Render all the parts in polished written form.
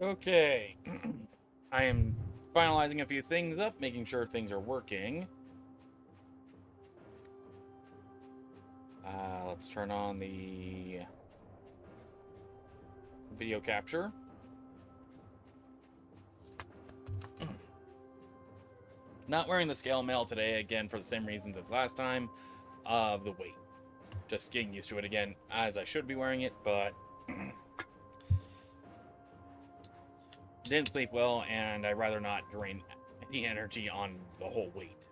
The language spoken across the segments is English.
Okay. I am finalizing a few things up, making sure things are working. Let's turn on the video capture. Not wearing the scale mail today, again, for the same reasons as last time, of the weight. Just getting used to it again, as I should be wearing it, but didn't sleep well, and I'd rather not drain any energy on the whole weight.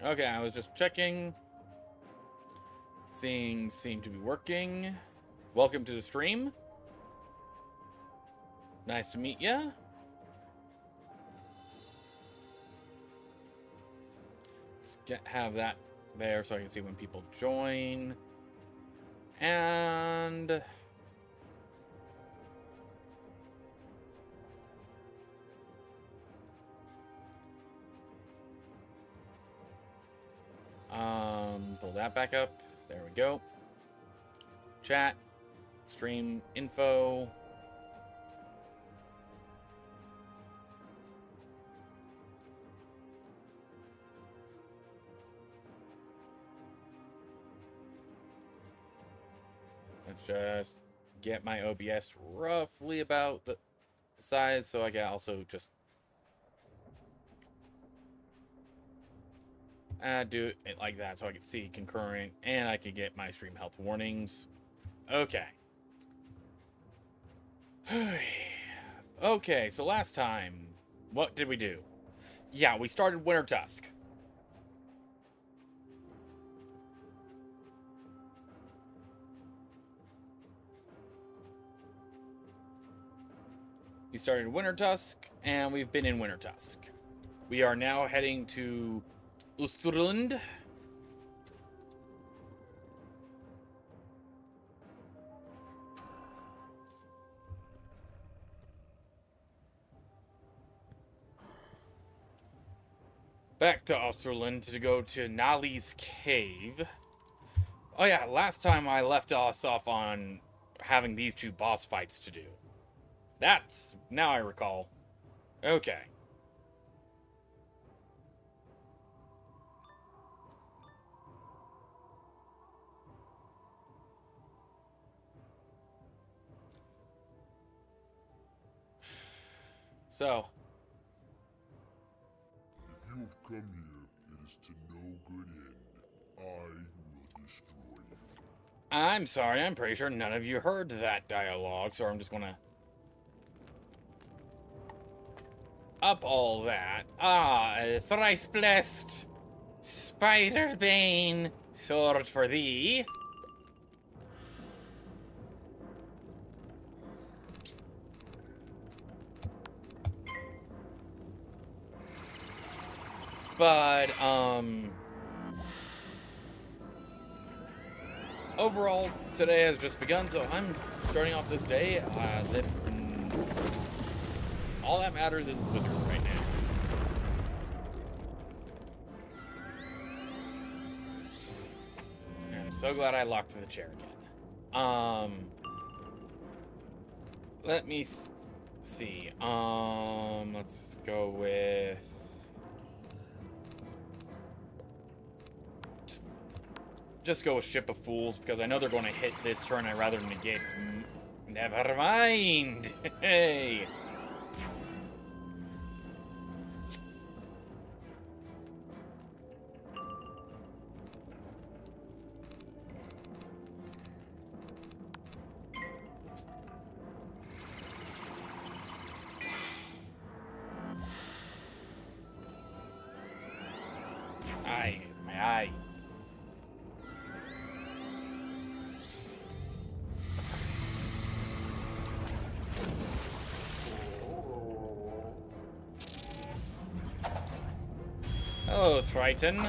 Okay, I was just checking. Things seem to be working. Welcome to the stream. Nice to meet ya. Have that there so I can see when people join. And pull that back up. There we go. Chat, stream info. Let's just get my OBS roughly about the size so I can also just do it like that so I can see concurrent and I can get my stream health warnings. Okay. Okay, so last time, what did we do? Yeah, we started Wintertusk. We started Wintertusk, and we've been in Wintertusk. We are now heading to Austrilund. Back to Austrilund to go to Nali's cave. Oh yeah, last time I left us off on having these two boss fights to do. That's... now I recall. Okay. So. If you have come here, it is to no good end. I will destroy you. I'm sorry, I'm pretty sure none of you heard that dialogue, so I'm just gonna up all that. Thrice blessed Spiderbane, sword for thee. But, overall, today has just begun, so I'm starting off this day as if all that matters is Wizards right now. And I'm so glad I locked the chair again. Let me see. Let's go with... just go with Ship of Fools, because I know they're going to hit this turn. I'd rather negate. Never mind. Hey. Aye, my eye. Hello, Triton.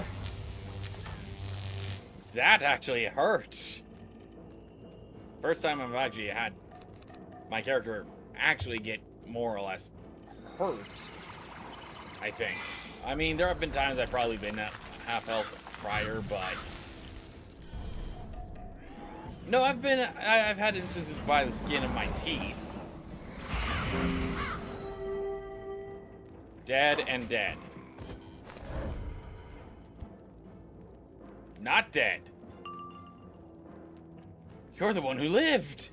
That actually hurt. First time I've actually had my character actually get more or less hurt. I think. I mean, there have been times I've probably been at half health prior, but... No, I've had instances by the skin of my teeth. Dead and dead. Not dead. You're the one who lived.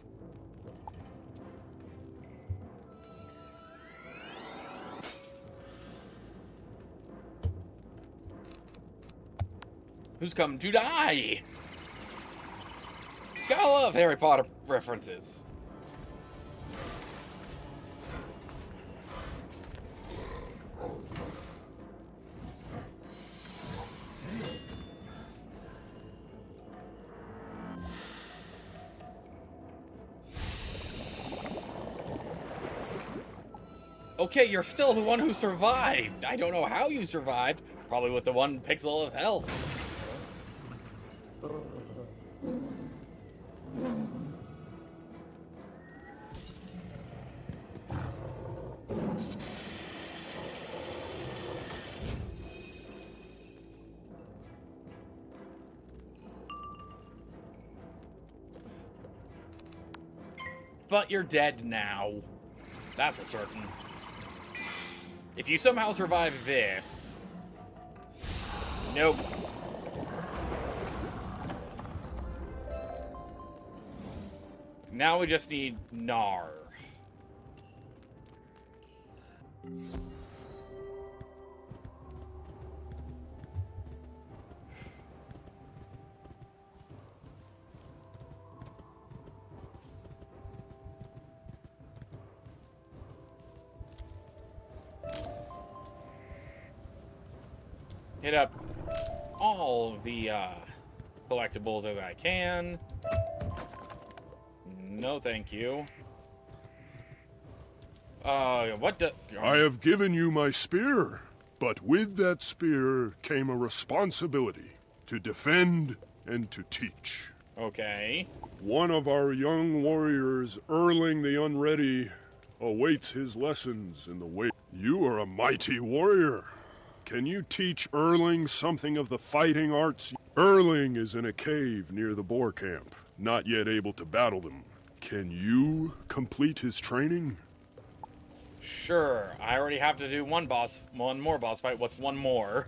Who's come to die? Gotta love Harry Potter references. Okay, you're still the one who survived. I don't know how you survived. Probably with the 1 pixel of health. But you're dead now. That's for certain. If you somehow survive this... Nope. Now we just need Gnar. Hit up all the collectibles as I can. No, thank you. What the... I have given you my spear, but with that spear came a responsibility to defend and to teach. Okay. One of our young warriors, Erling the Unready, awaits his lessons in the way. You are a mighty warrior. Can you teach Erling something of the fighting arts? Erling is in a cave near the boar camp, not yet able to battle them. Can you complete his training? Sure. I already have to do one more boss fight. What's one more?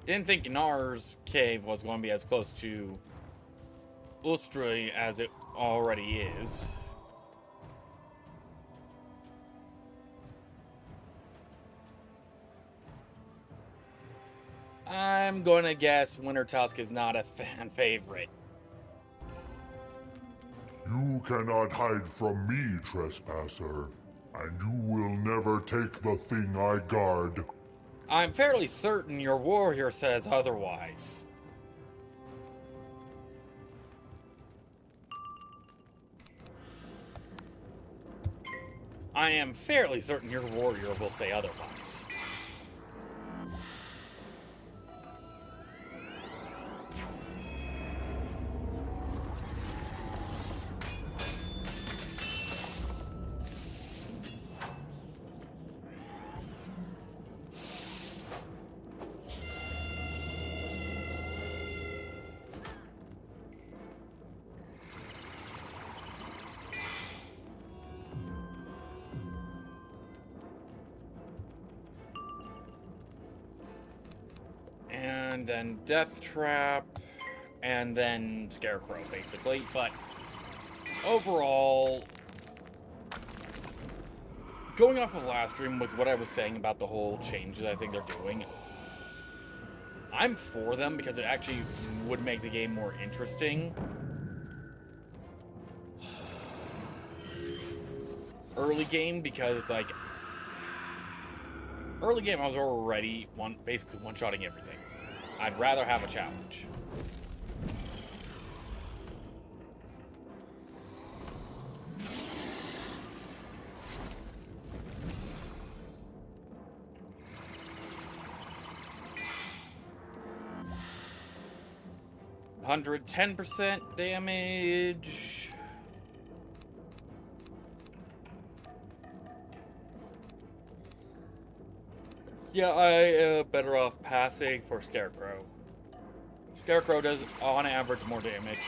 Didn't think Gnar's cave was going to be as close to Austrilund as it already is. I'm gonna guess Wintertusk is not a fan favorite. You cannot hide from me, trespasser, and you will never take the thing I guard. I'm fairly certain your warrior says otherwise. I am fairly certain your warrior will say otherwise. And then Death Trap, and then Scarecrow, basically. But overall, going off of last stream with what I was saying about the whole changes I think they're doing, I'm for them because it actually would make the game more interesting. Early game, because it's like, early game I was already basically one-shotting everything. I'd rather have a challenge. 110% damage. Yeah, I better off passing for Scarecrow. Scarecrow does, on average, more damage.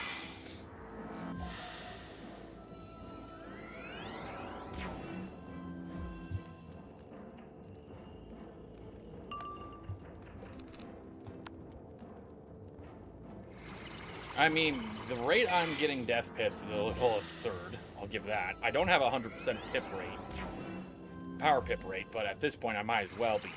I mean, the rate I'm getting death pips is a little absurd. I'll give that. I don't have a 100% pip rate. Power pip rate, but at this point I might as well be.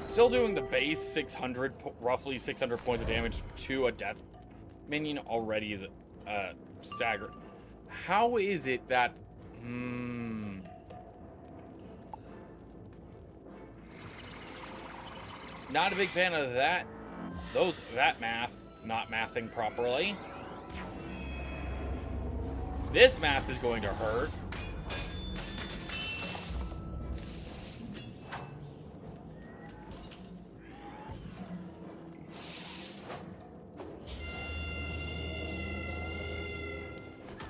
Still doing the base 600, roughly 600 points of damage to a death minion already is staggering. How is it that... Not a big fan of that. That math, not mathing properly. This math is going to hurt.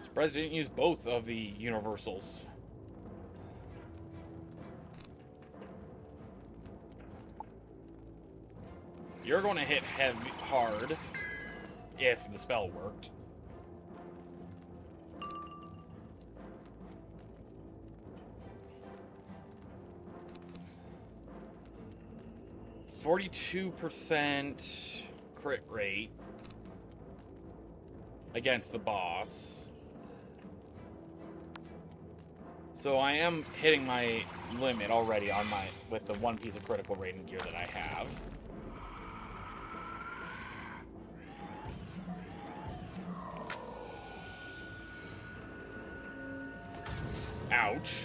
Surprised I didn't use both of the universals. You're going to hit heavy hard if the spell worked. %, crit rate against the boss. So I am hitting my limit already on with the one piece of critical rating gear that I have. Ouch.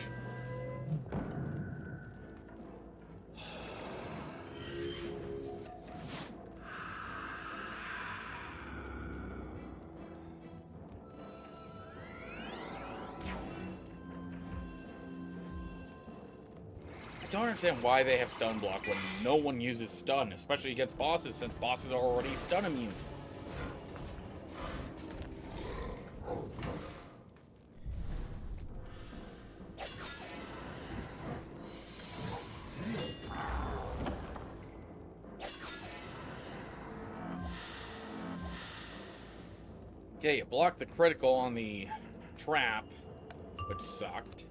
I don't understand why they have stun block when no one uses stun, especially against bosses, since bosses are already stun immune. Okay, you blocked the critical on the trap, which sucked.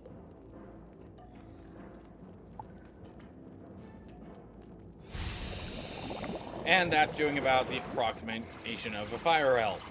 And that's doing about the approximation of a fire elf.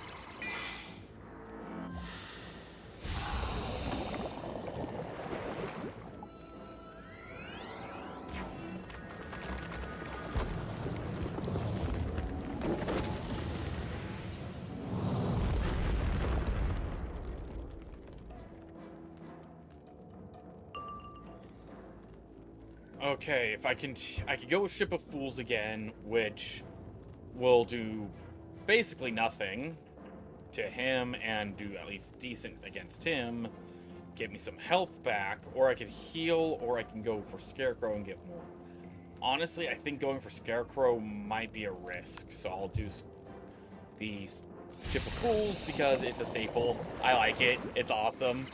Okay, if I could go with Ship of Fools again, which will do basically nothing to him and do at least decent against him, get me some health back, or I can heal, or I can go for Scarecrow and get more. Honestly, I think going for Scarecrow might be a risk, so I'll do the Ship of Fools because it's a staple. I like it. It's awesome.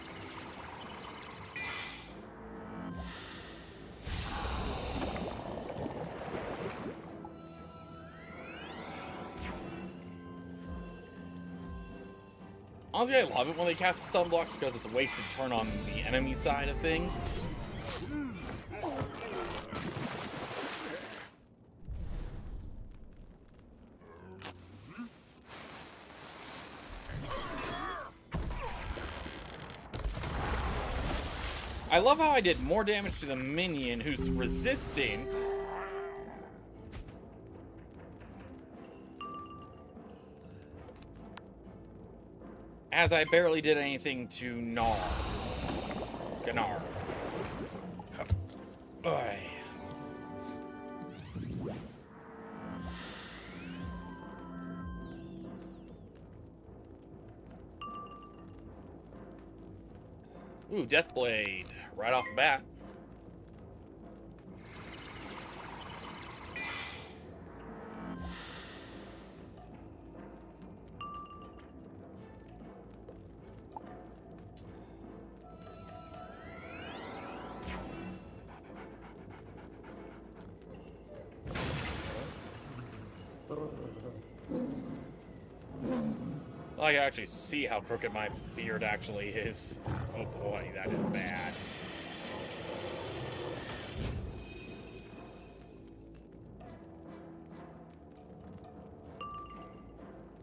Honestly, I love it when they cast stun blocks because it's a wasted turn on the enemy side of things. I love how I did more damage to the minion who's resistant. As I barely did anything to Gnar. Oi. Ooh, Death Blade. Right off the bat. I can actually see how crooked my beard actually is. Oh boy, that is bad.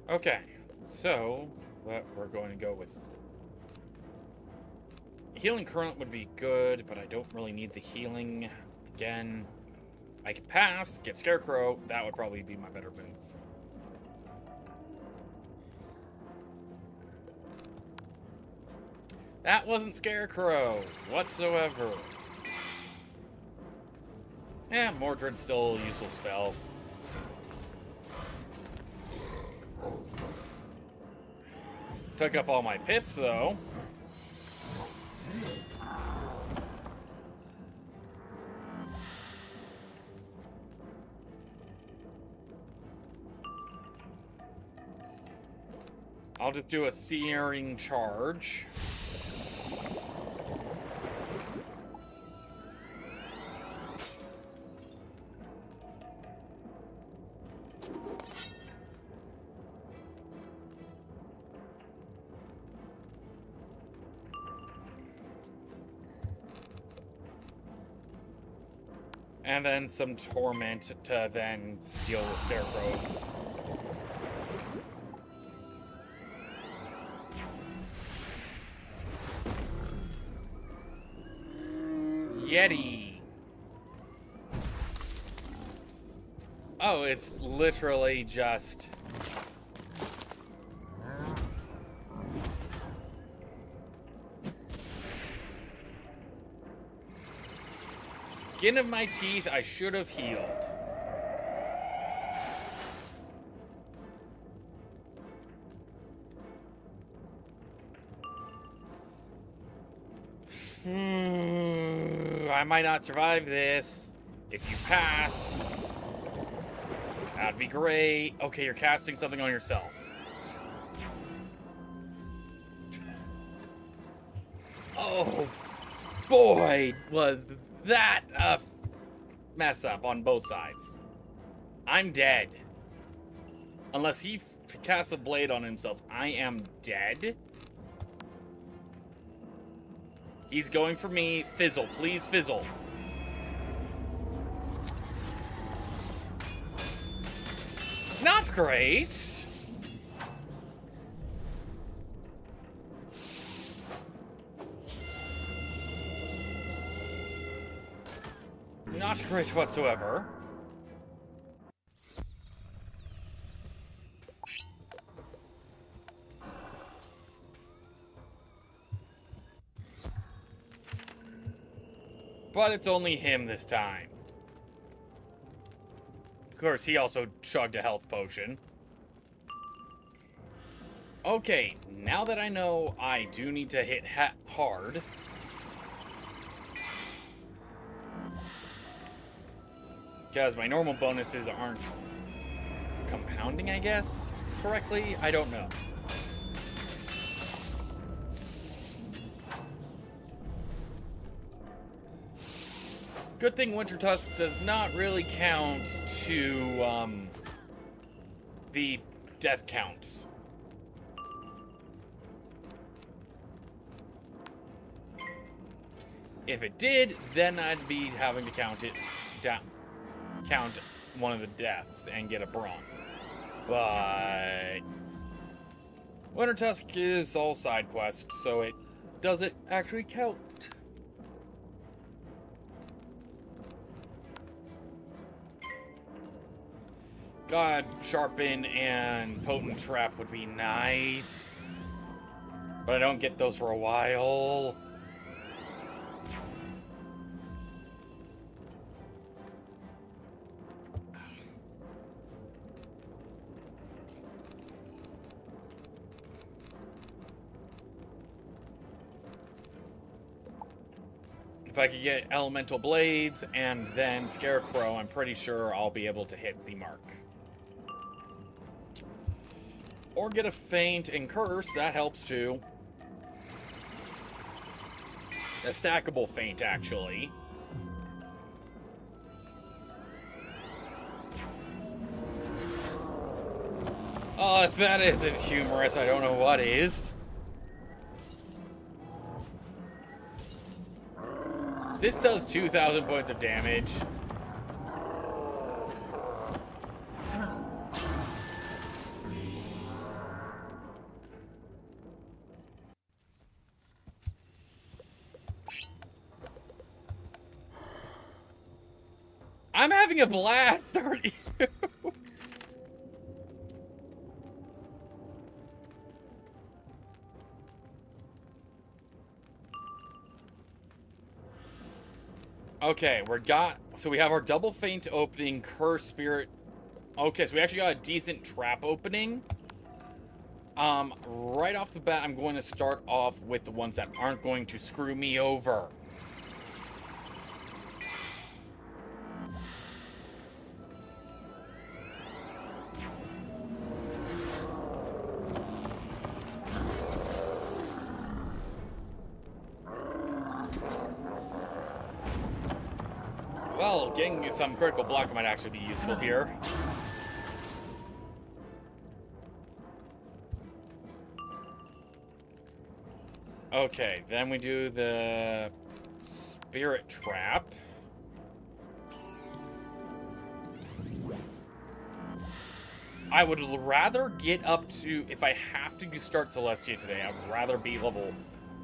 Okay, so we're going to go with healing current would be good, but I don't really need the healing. Again, I could pass, get Scarecrow. That would probably be my better move. That wasn't Scarecrow whatsoever. Yeah, Mordred's still a useful spell. Took up all my pips, though. I'll just do a searing charge. And then some torment to then deal with Scarecrow. Yeti. Oh, it's literally just... Skin of my teeth, I should have healed. I might not survive this. If you pass, that'd be great. Okay, you're casting something on yourself. Oh, boy, was that a mess up on both sides. I'm dead. Unless he casts a blade on himself, I am dead. He's going for me. Fizzle, please fizzle. Not great. Not great whatsoever. But it's only him this time. Of course, he also chugged a health potion. Okay, now that I know I do need to hit hard. Because my normal bonuses aren't compounding, I guess, correctly? I don't know. Good thing Wintertusk does not really count to, the death counts. If it did, then I'd be having to count it down. Count one of the deaths and get a bronze. But Wintertusk is all side quests, so it doesn't actually count. God, Sharpen and Potent Trap would be nice. But I don't get those for a while. If I could get Elemental Blades and then Scarecrow, I'm pretty sure I'll be able to hit the mark. Or get a Feint and Curse, that helps too. A stackable Feint, actually. Oh, if that isn't humorous, I don't know what is. This does 2,000 points of damage. I'm having a blast, aren't you? Okay, so we have our double feint opening, curse spirit. Okay, so we actually got a decent trap opening. Right off the bat, I'm going to start off with the ones that aren't going to screw me over. Well, getting some critical block might actually be useful here. Okay, then we do the spirit trap. I would rather get up to, if I have to start Celestia today, I'd rather be level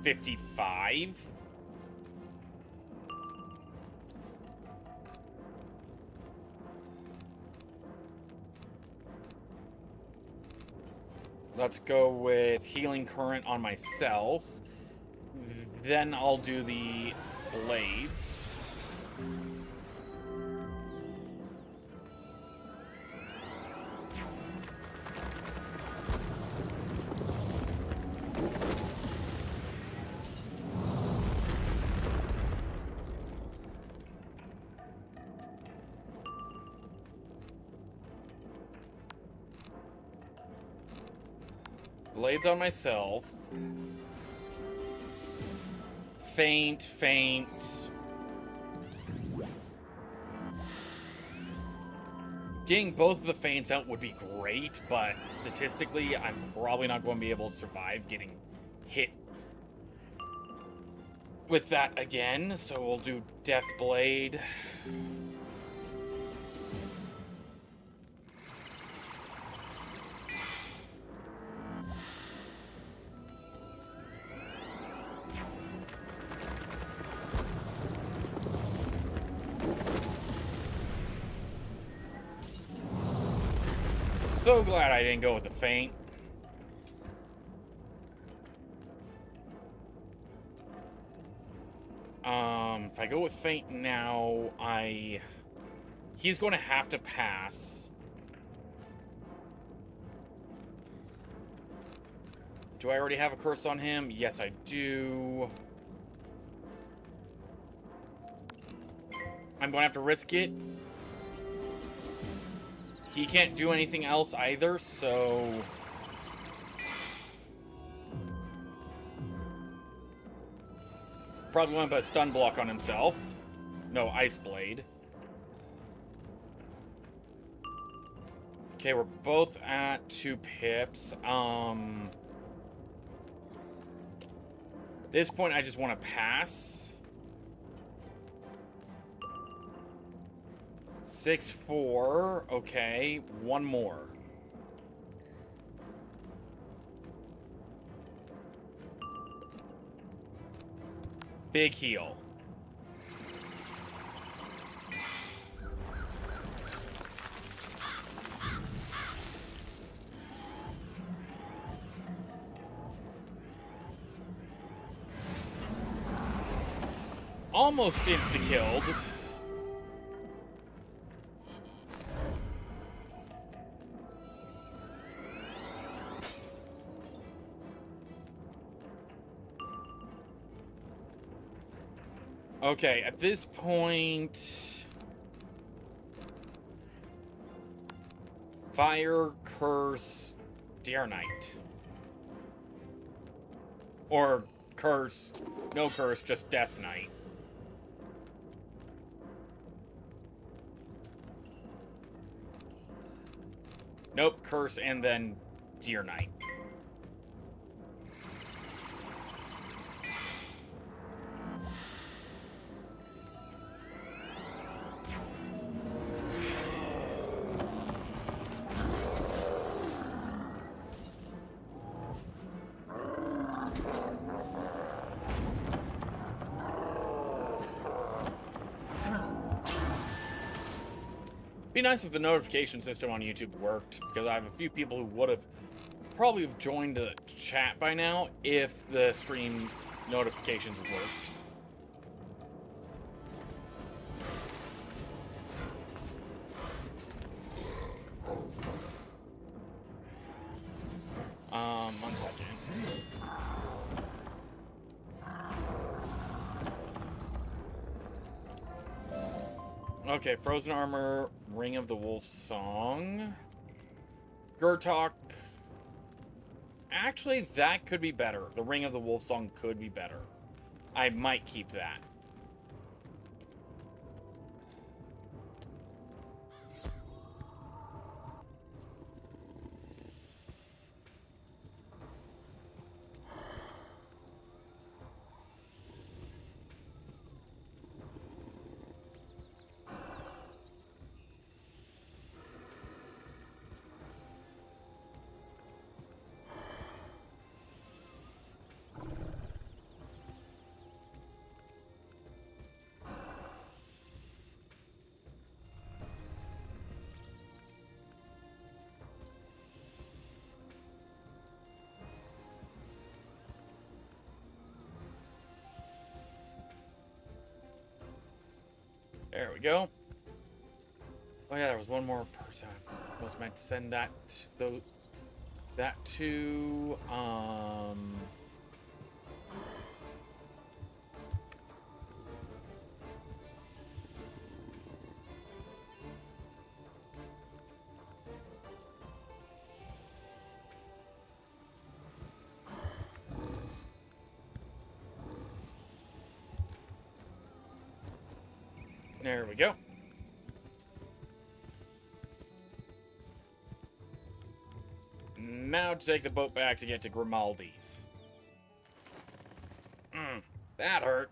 55. Let's go with Healing Current on myself. Then I'll do the blades. Blades on myself. Feint. Getting both of the feints out would be great, but statistically, I'm probably not going to be able to survive getting hit with that again. So we'll do Death Blade. So glad I didn't go with the feint. If I go with feint now, he's going to have to pass. Do I already have a curse on him? Yes, I do. I'm going to have to risk it. He can't do anything else either, so... Probably want to put a stun block on himself. No, Ice Blade. Okay, we're both at 2 pips. At this point, I just want to pass. 6-4. Okay, one more. Big heal. Almost insta-killed. Okay, at this point... Fire, Curse, Deer Knight. Or Curse. No Curse, just Death Knight. Nope, Curse and then Deer Knight. Be nice if the notification system on YouTube worked, because I have a few people who would have probably have joined the chat by now if the stream notifications worked. One second. Okay, Frozen Armor, Ring of the Wolf Song. Gurtok. Actually, that could be better. The Ring of the Wolf Song could be better. I might keep that. There we go. Oh yeah, there was one more person I was meant to send that to. There we go. Now to take the boat back to get to Grimaldi's. That hurt.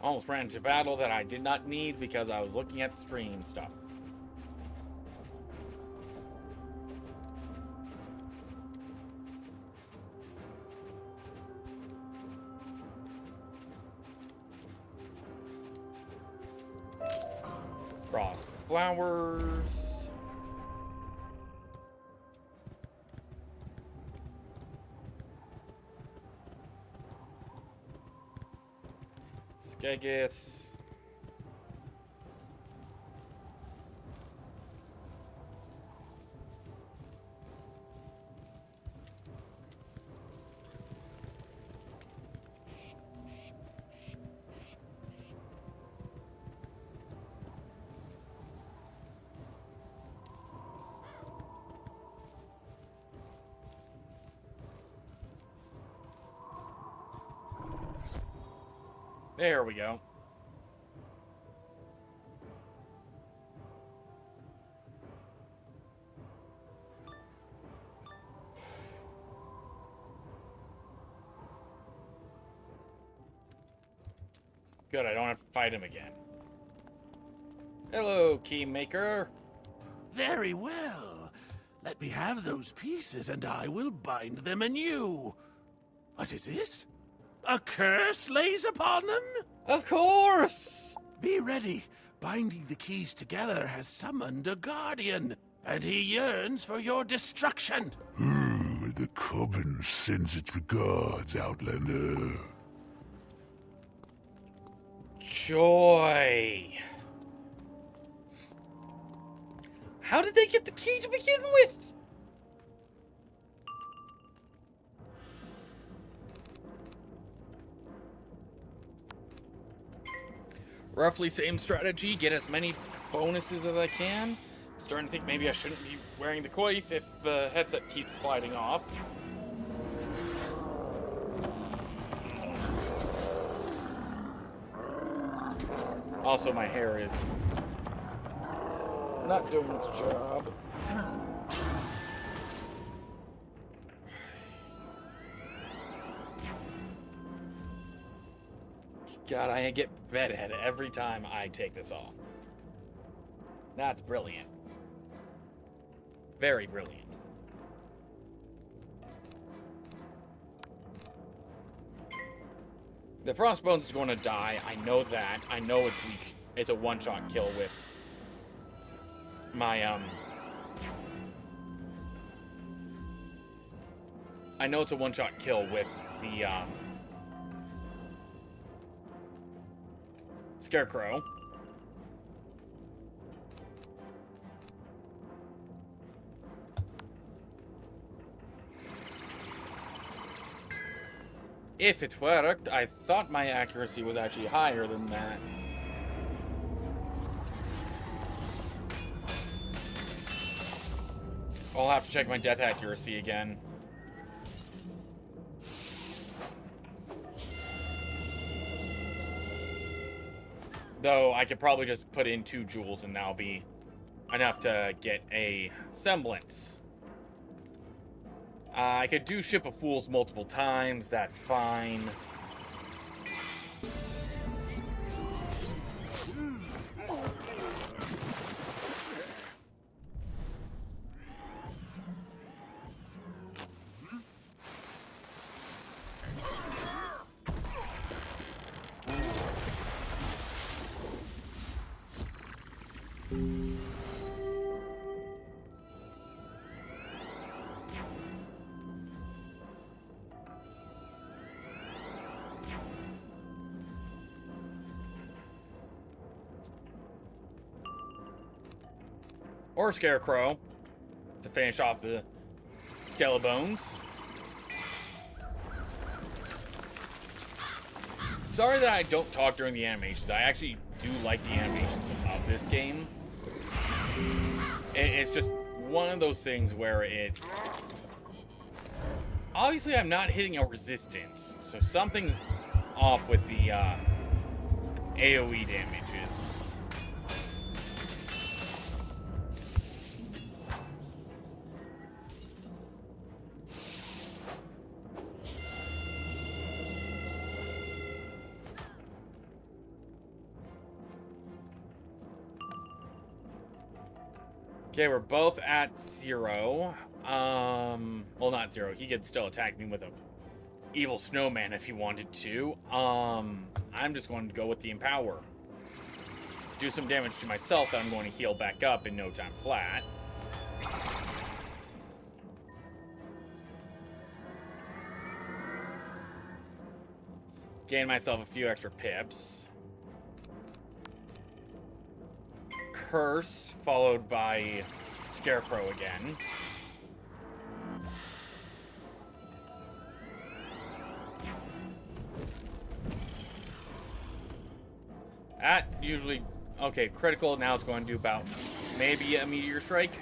Almost ran into battle that I did not need because I was looking at the stream stuff. Frost flowers. Skegus. There we go. Good, I don't have to fight him again. Hello, Keymaker. Very well. Let me have those pieces and I will bind them anew. What is this? A curse lays upon them? Of course! Be ready. Binding the keys together has summoned a guardian, and he yearns for your destruction. The Coven sends its regards, Outlander. Joy. How did they get the key to begin with? Roughly same strategy, get as many bonuses as I can. Starting to think maybe I shouldn't be wearing the coif if the headset keeps sliding off. Also, my hair is not doing its job. God, I get bedhead every time I take this off. That's brilliant. Very brilliant. The Frostbones is going to die. I know that. I know it's weak. It's a one-shot kill with my, I know it's a one-shot kill with the, Scarecrow. If it worked, I thought my accuracy was actually higher than that. I'll have to check my death accuracy again. Though I could probably just put in 2 jewels and that'll be enough to get a semblance. I could do Ship of Fools multiple times, that's fine. Or Scarecrow to finish off the Skelebones. Sorry that I don't talk during the animations. I actually do like the animations of this game. It's just one of those things where it's... Obviously, I'm not hitting a resistance, so something's off with the AoE damages. Okay, we're both at 0. Well, not 0. He could still attack me with a evil snowman if he wanted to. I'm just going to go with the Empower. Do some damage to myself that I'm going to heal back up in no time flat. Gain myself a few extra pips. Curse, followed by Scarecrow again. That usually... Okay, critical, now it's going to do about maybe a Meteor Strike.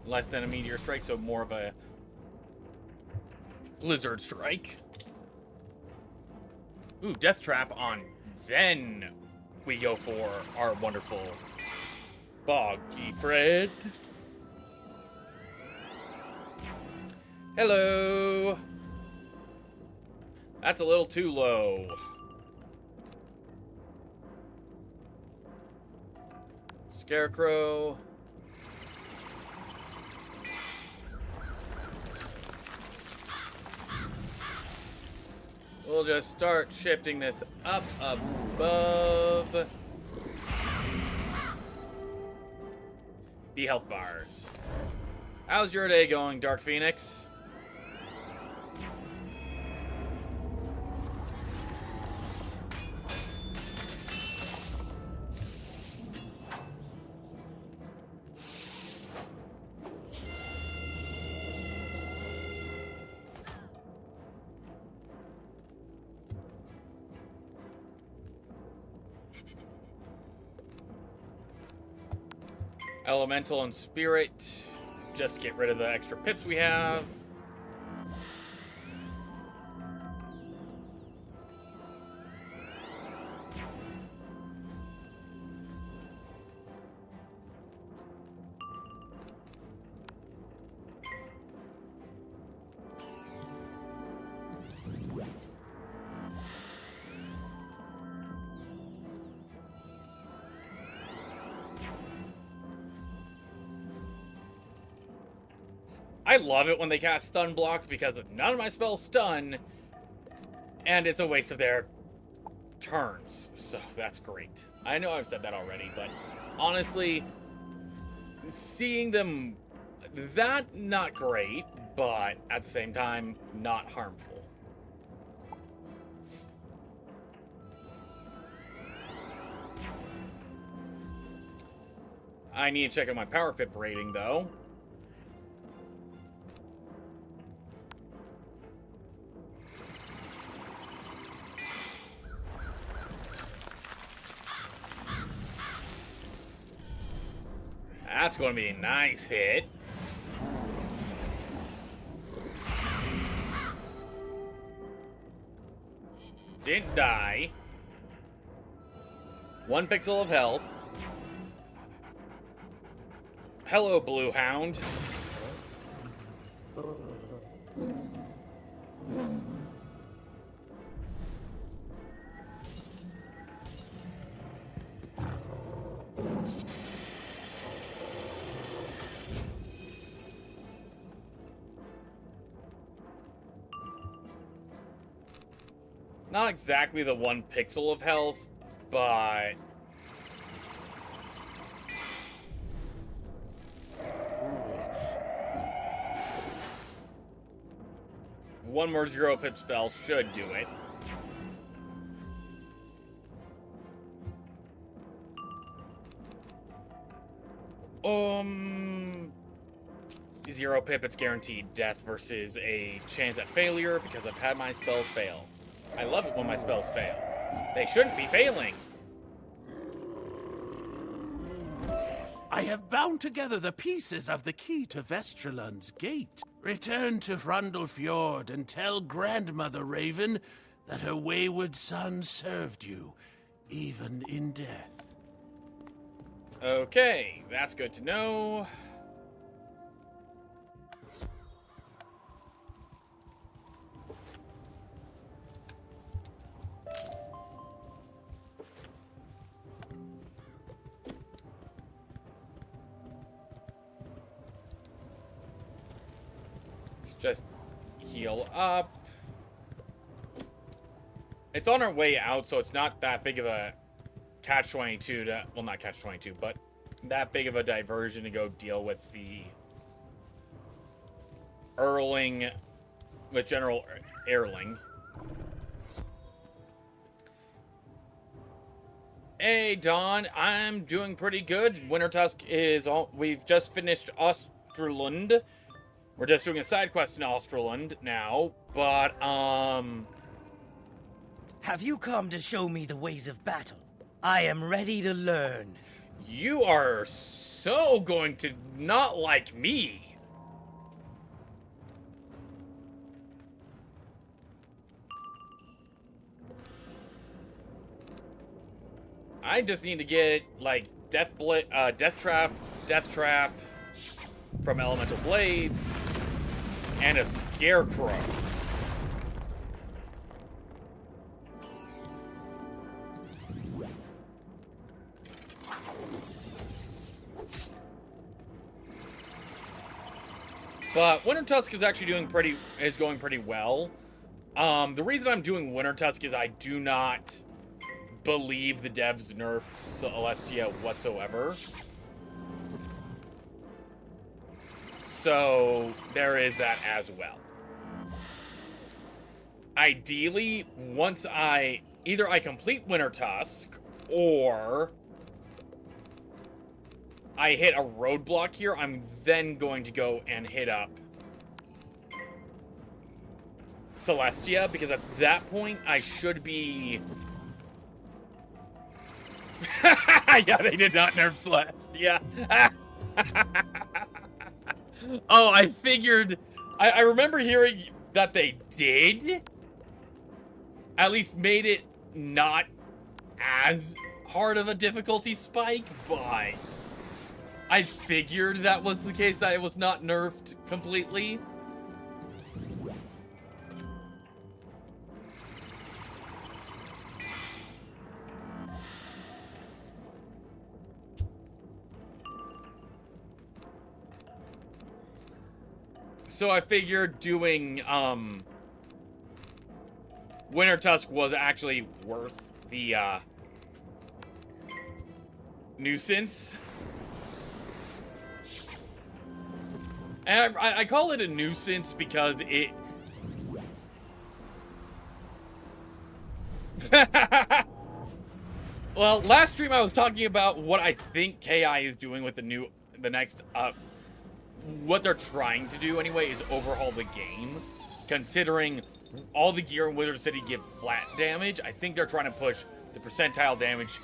Less than a Meteor Strike, so more of a Blizzard Strike. Ooh, Death Trap on. Then we go for our wonderful Boggy Fred. Hello. That's a little too low. Scarecrow. We'll just start shifting this up above the health bars. How's your day going, Dark Phoenix? Elemental and Spirit. Just to get rid of the extra pips we have. I love it when they cast stun block because none of my spells stun, and it's a waste of their turns. So that's great. I know I've said that already, but honestly, seeing them, that not great, but at the same time, not harmful. I need to check out my power pip rating though. That's going to be a nice hit. Didn't die. 1 pixel of health. Hello, Blue Hound. Not exactly the 1 pixel of health, but... one more 0 pip spell should do it. Zero pip, it's guaranteed death versus a chance at failure because I've had my spells fail. I love it when my spells fail. They shouldn't be failing. I have bound together the pieces of the key to Austrilund's gate. Return to Hrundlefjord and tell Grandmother Raven that her wayward son served you, even in death. Okay, that's good to know. Just heal up. It's on our way out, so it's not that big of a catch-22 to... well, not catch-22, but that big of a diversion to go deal with the Erling... with General Erling. Hey, Don. I'm doing pretty good. Wintertusk is all... we've just finished Austrilund. We're just doing a side quest in Austrilund now, but, Have you come to show me the ways of battle? I am ready to learn. you are so going to not like me. I just need to get, like, Death Trap from Elemental Blades, and a Scarecrow. But Wintertusk is actually going pretty well. The reason I'm doing Wintertusk is I do not believe the devs nerfed Celestia whatsoever. So there is that as well. Ideally, once either I complete Wintertusk or I hit a roadblock here, I'm then going to go and hit up Celestia, because at that point I should be... yeah, they did not nerf Celestia. Oh, I figured... I remember hearing that they did. At least made it not as hard of a difficulty spike, but... I figured that was the case, that it was not nerfed completely. So I figured doing, Wintertusk was actually worth the, nuisance. And I call it a nuisance because it... Well, last stream I was talking about what I think KI is doing with the next, what they're trying to do anyway is overhaul the game. Considering all the gear in Wizard City give flat damage, I think they're trying to push the percentile damage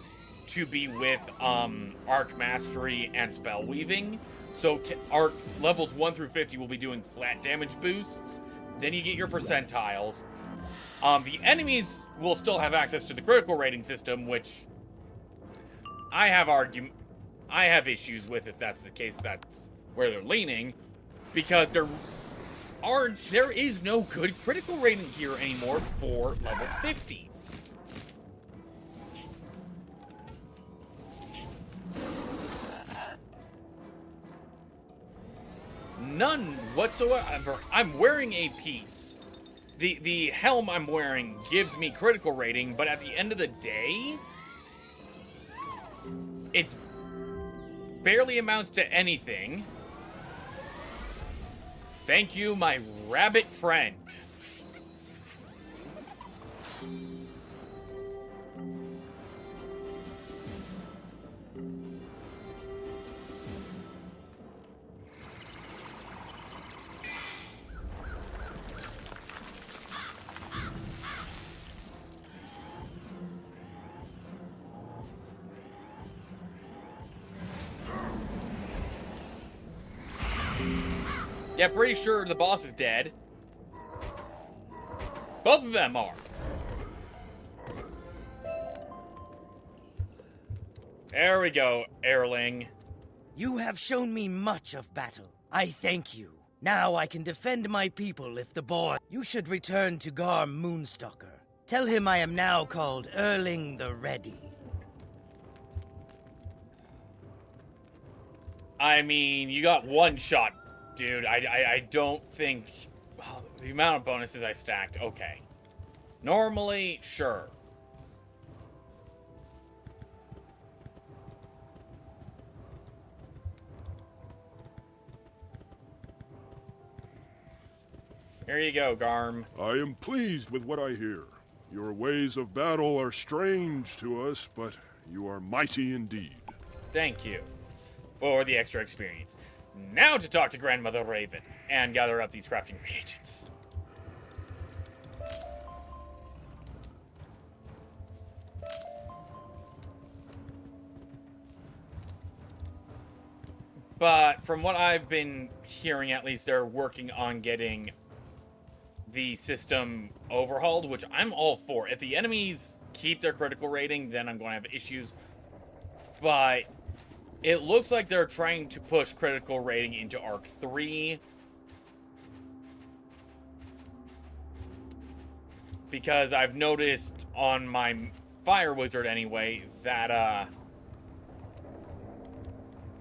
to be with Arc Mastery and Spell Weaving. So Arc levels 1 through 50 will be doing flat damage boosts. Then you get your percentiles. The enemies will still have access to the critical rating system, which I have issues with if that's the case. That's where they're leaning, because there is no good critical rating gear anymore for level 50s. None whatsoever. I'm wearing a piece. The helm I'm wearing gives me critical rating, but at the end of the day, it's barely amounts to anything. Thank you, my rabbit friend. Yeah, pretty sure the boss is dead. Both of them are. There we go, Erling. You have shown me much of battle. I thank you. Now I can defend my people if the boy... You should return to Garm Moonstalker. Tell him I am now called Erling the Ready. I mean, you got one shot, dude. I don't think... Well, the amount of bonuses I stacked, okay. Normally, sure. Here you go, Garm. I am pleased with what I hear. Your ways of battle are strange to us, but you are mighty indeed. Thank you for the extra experience. Now to talk to Grandmother Raven and gather up these crafting reagents. But from what I've been hearing, at least, they're working on getting the system overhauled, which I'm all for. If the enemies keep their critical rating, then I'm going to have issues. But it looks like they're trying to push critical rating into Arc 3. Because I've noticed on my Fire Wizard anyway, that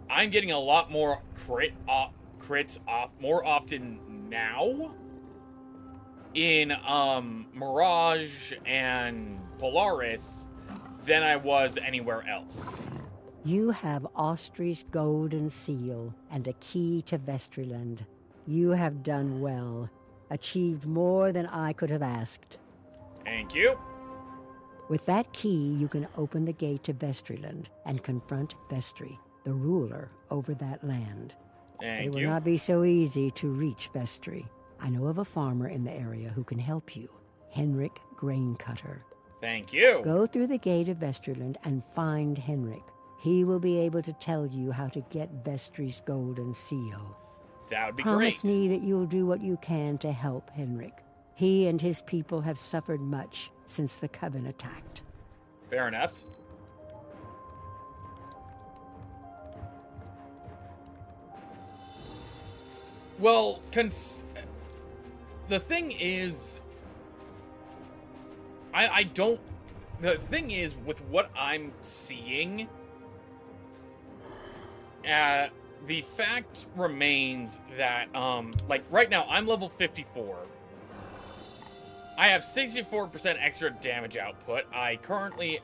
I'm getting a lot more crits off more often now in Mirage and Polaris than I was anywhere else. You have Austri's golden seal and a key to Vestriland. You have done well, achieved more than I could have asked. Thank you. With that key, you can open the gate to Vestriland and confront Vestri, the ruler over that land. Thank It will you. not be so easy to reach Vestri. I know of a farmer in the area who can help you, Henrik Graincutter. Thank you. Go through the gate of Vestriland and find Henrik. He will be able to tell you how to get Vestri's golden seal. That would be Promise great. me that you'll do what you can to help Henrik. He and his people have suffered much since the Coven attacked. Fair enough. Well, the thing is, I don't. The thing is, with what I'm seeing, the fact remains that, like, right now, I'm level 54. I have 64% extra damage output. I currently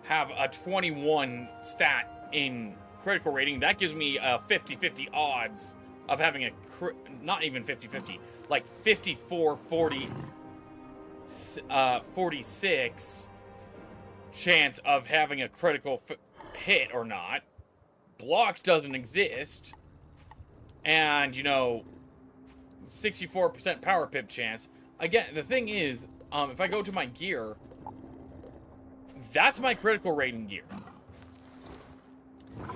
have a 21 stat in critical rating. That gives me a 50-50 odds of having a not even 50-50, like 46 chance of having a critical hit or not. Block doesn't exist. And, you know, 64% power pip chance. Again, the thing is, if I go to my gear, that's my critical rating gear.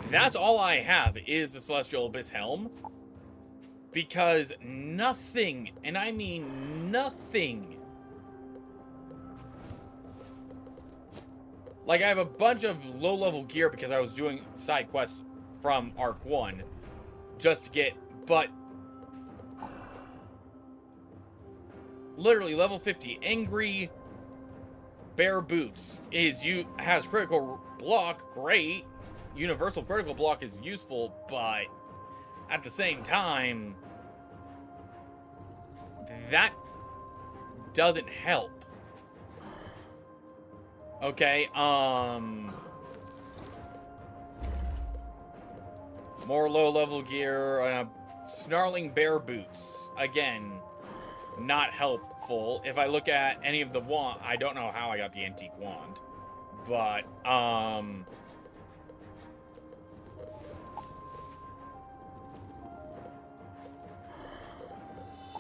That's all I have is the Celestial Abyss Helm. Because nothing, and I mean nothing. Like, I have a bunch of low-level gear because I was doing side quests from Arc 1 just to get, but literally level 50 Angry Bear Boots has critical block, great. Universal critical block is useful, but at the same time, that doesn't help. Okay, more low-level gear, Snarling Bear Boots. Again, not helpful. If I look at any of the wand, I don't know how I got the antique wand, but,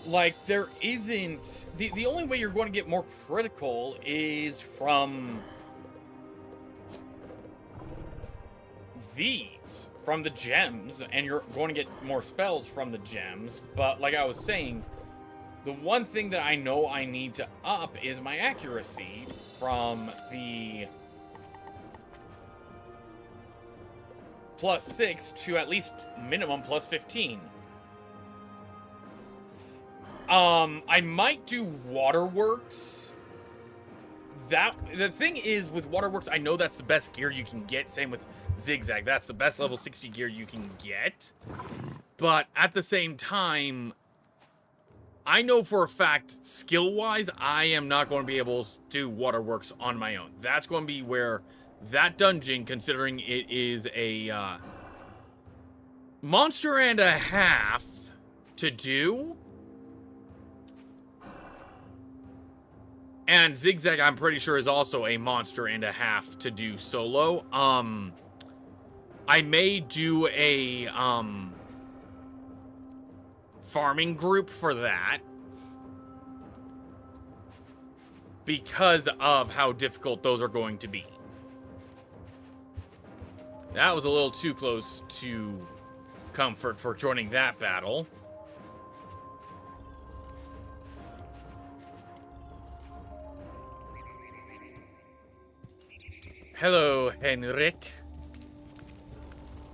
like, there isn't... The only way you're going to get more critical is from these, from the gems, and you're going to get more spells from the gems. But like I was saying, the one thing that I know I need to up is my accuracy from the +6 to at least minimum +15. I might do Waterworks. The thing is, with Waterworks, I know that's the best gear you can get. Same with Zigzag. That's the best level 60 gear you can get. But at the same time, I know for a fact, skill-wise, I am not going to be able to do Waterworks on my own. That's going to be where that dungeon, considering it is a monster and a half to do. And Zigzag, I'm pretty sure, is also a monster and a half to do solo. I may do a farming group for that, because of how difficult those are going to be. That was a little too close to comfort for joining that battle. Hello, Henrik.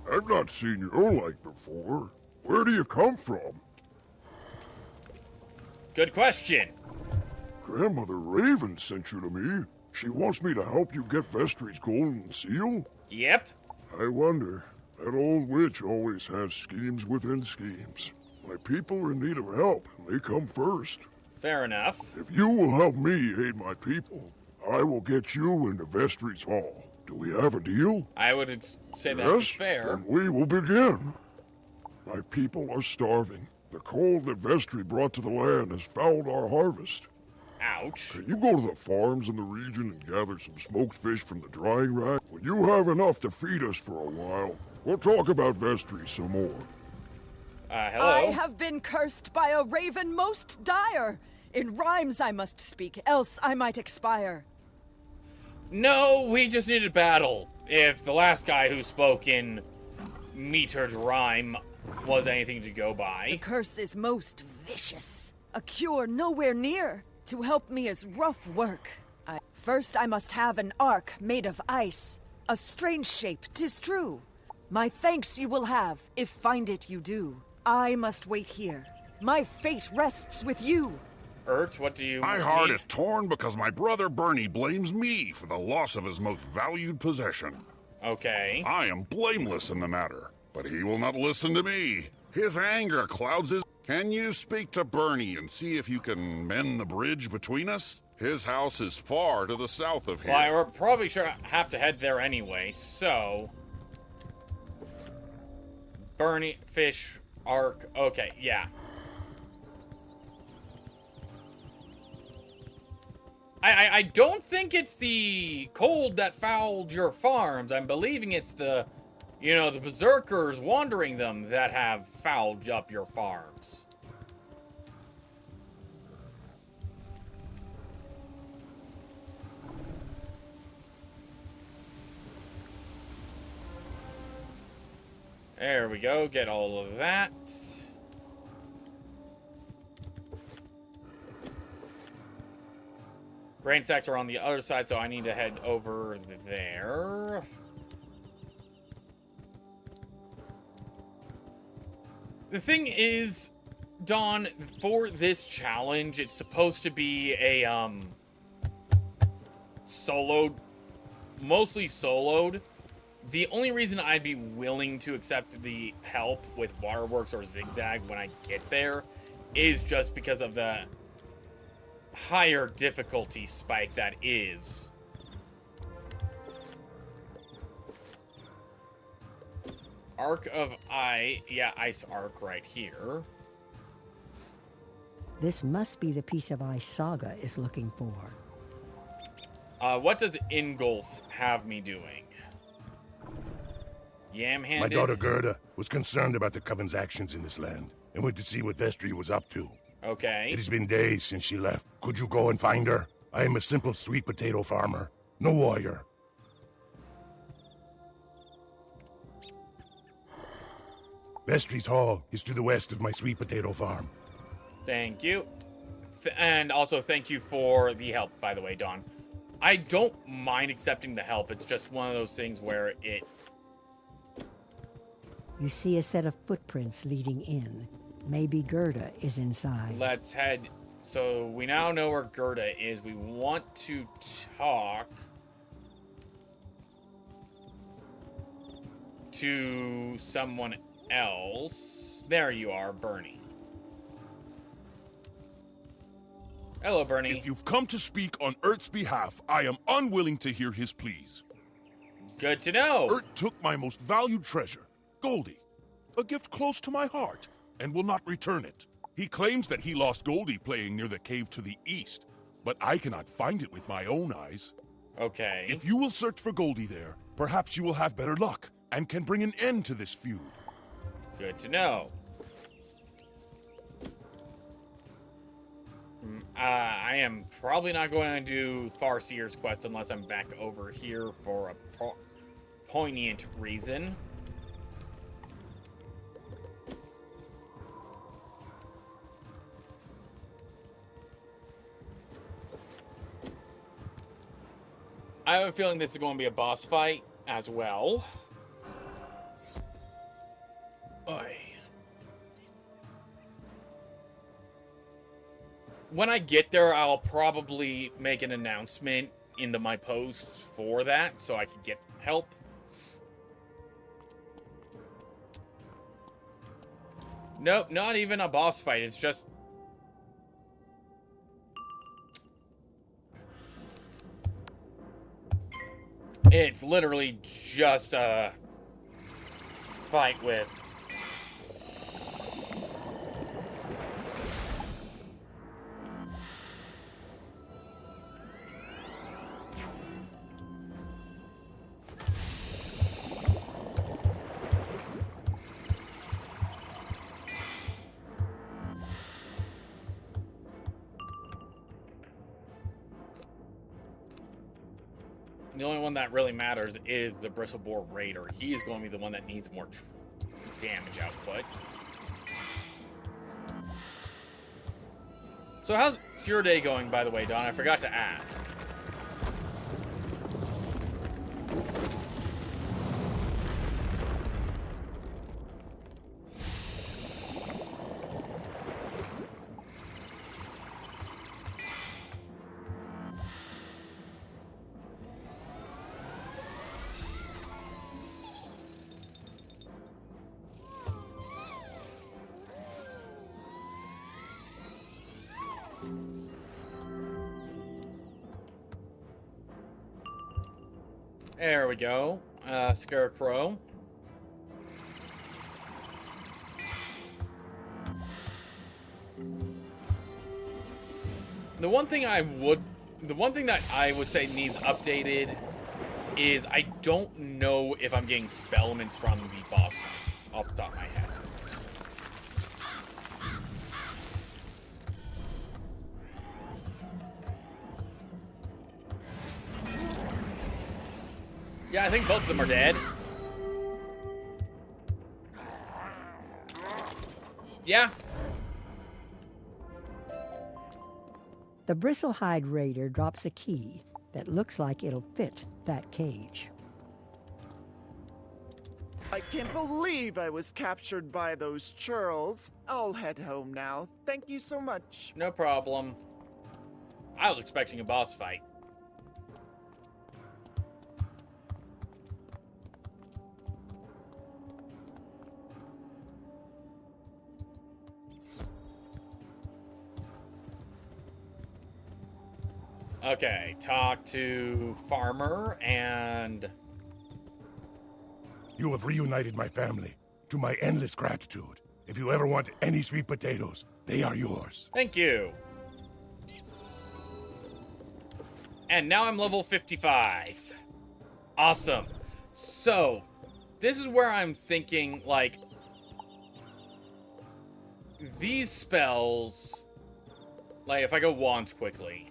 I've not seen your like before. Where do you come from? Good question. Grandmother Raven sent you to me. She wants me to help you get Vestri's golden seal? Yep. I wonder. That old witch always has schemes within schemes. My people are in need of help, and they come first. Fair enough. If you will help me aid my people, I will get you into Vestri's Hall. Do we have a deal? I would say that was Yes, fair. then we will begin. My people are starving. The cold that Vestri brought to the land has fouled our harvest. Ouch. Can you go to the farms in the region and gather some smoked fish from the drying rack? When you have enough to feed us for a while, we'll talk about Vestri some more. Hello? I have been cursed by a raven most dire. In rhymes I must speak, else I might expire. No, we just need a battle. if the last guy who spoke in metered rhyme was anything to go The by. curse is most vicious. A cure nowhere near. To help me is rough work. First I must have an ark made of ice. A strange shape, 'tis true. My thanks you will have, if find it you do. I must wait here. My fate rests with you. Ert, what do you My heart need? is torn because my brother Bernie blames me for the loss of his most valued possession. Okay. I am blameless in the matter, but he will not listen to me. His anger clouds his... Can you speak to Bernie and see if you can mend the bridge between us? His house is far to the south of here. Well, we're probably sure have to head there anyway, so... Bernie, fish, ark, okay, yeah. I don't think it's the cold that fouled your farms. I'm believing it's the, the berserkers wandering them that have fouled up your farms. There we go, get all of that. Grain stacks are on the other side, so I need to head over there. The thing is, Dawn, for this challenge, it's supposed to be a, mostly soloed. The only reason I'd be willing to accept the help with Waterworks or Zigzag when I get there is just because of the higher difficulty spike that is. Arc of Ice Arc right here. This must be the piece of ice Saga is looking for. What does Ingolf have me doing? Yam-handed? My daughter Gerda was concerned about the Coven's actions in this land and went to see what Vestry was up to. Okay. It has been days since she left. Could you go and find her? I am a simple sweet potato farmer, no warrior. Vestry's Hall is to the west of my sweet potato farm. Thank you. And also thank you for the help, by the way, Dawn. I don't mind accepting the help. It's just one of those things where it... You see a set of footprints leading in. Maybe Gerda is inside. Let's head... So we now know where Gerda is. We want to talk to someone else. There you are, Bernie. Hello, Bernie. If you've come to speak on Ert's behalf, I am unwilling to hear his pleas. Good to know. Ert took my most valued treasure, Goldie, a gift close to my heart, and will not return it. He claims that he lost Goldie playing near the cave to the east, but I cannot find it with my own eyes. Okay. If you will search for Goldie there, perhaps you will have better luck and can bring an end to this feud. Good to know. I am probably not going to do Farseer's quest unless I'm back over here for a poignant reason. I have a feeling this is going to be a boss fight as well. Oy. When I get there, I'll probably make an announcement into my posts for that, so I can get help. Nope, not even a boss fight. It's just... It's literally just a fight with... The only one that really matters is the Bristleboar Raider. He is going to be the one that needs more damage output. So how's your day going, by the way, Don? I forgot to ask. There we go. Scarecrow. The one thing that I would say needs updated is I don't know if I'm getting spellments from the boss fights off the top of my head. Yeah, I think both of them are dead. Yeah. The Bristlehide Raider drops a key that looks like it'll fit that cage. I can't believe I was captured by those churls. I'll head home now. Thank you so much. No problem. I was expecting a boss fight. Okay, talk to Farmer and... You have reunited my family. To my endless gratitude. If you ever want any sweet potatoes, they are yours. Thank you. And now I'm level 55. Awesome. So, this is where I'm thinking, like... These spells... Like, if I go wands quickly...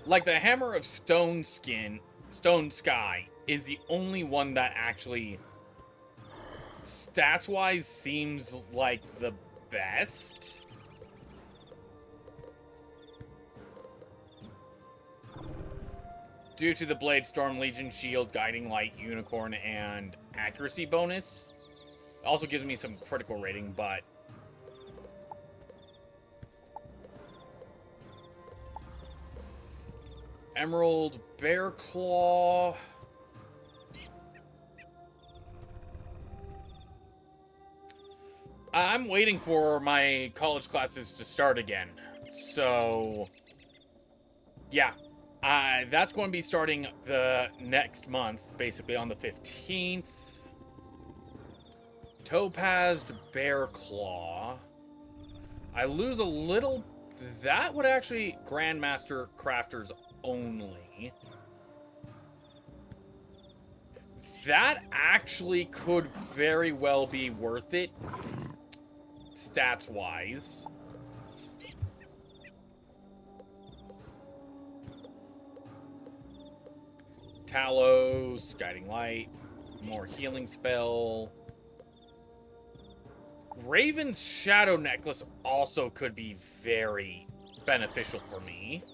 Like, the Hammer of Stone Sky is the only one that actually, stats-wise, seems like the best. Due to the Blade, Storm, Legion, Shield, Guiding Light, Unicorn, and Accuracy bonus. It also gives me some critical rating, but... Emerald Bear Claw. I'm waiting for my college classes to start again. So, yeah. That's going to be starting the next month, basically on the 15th. Topazed Bear Claw. I lose a little... That would actually... Grandmaster Crafters only. That actually could very well be worth it, stats-wise. Talos, Guiding Light, more healing spell. Raven's Shadow Necklace also could be very beneficial for me.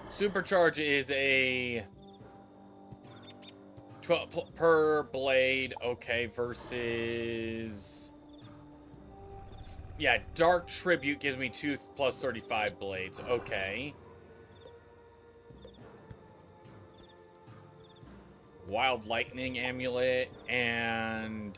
Supercharge is a 12 per blade, okay, versus... Yeah, Dark Tribute gives me 2 plus 35 blades, okay. Wild Lightning Amulet, and...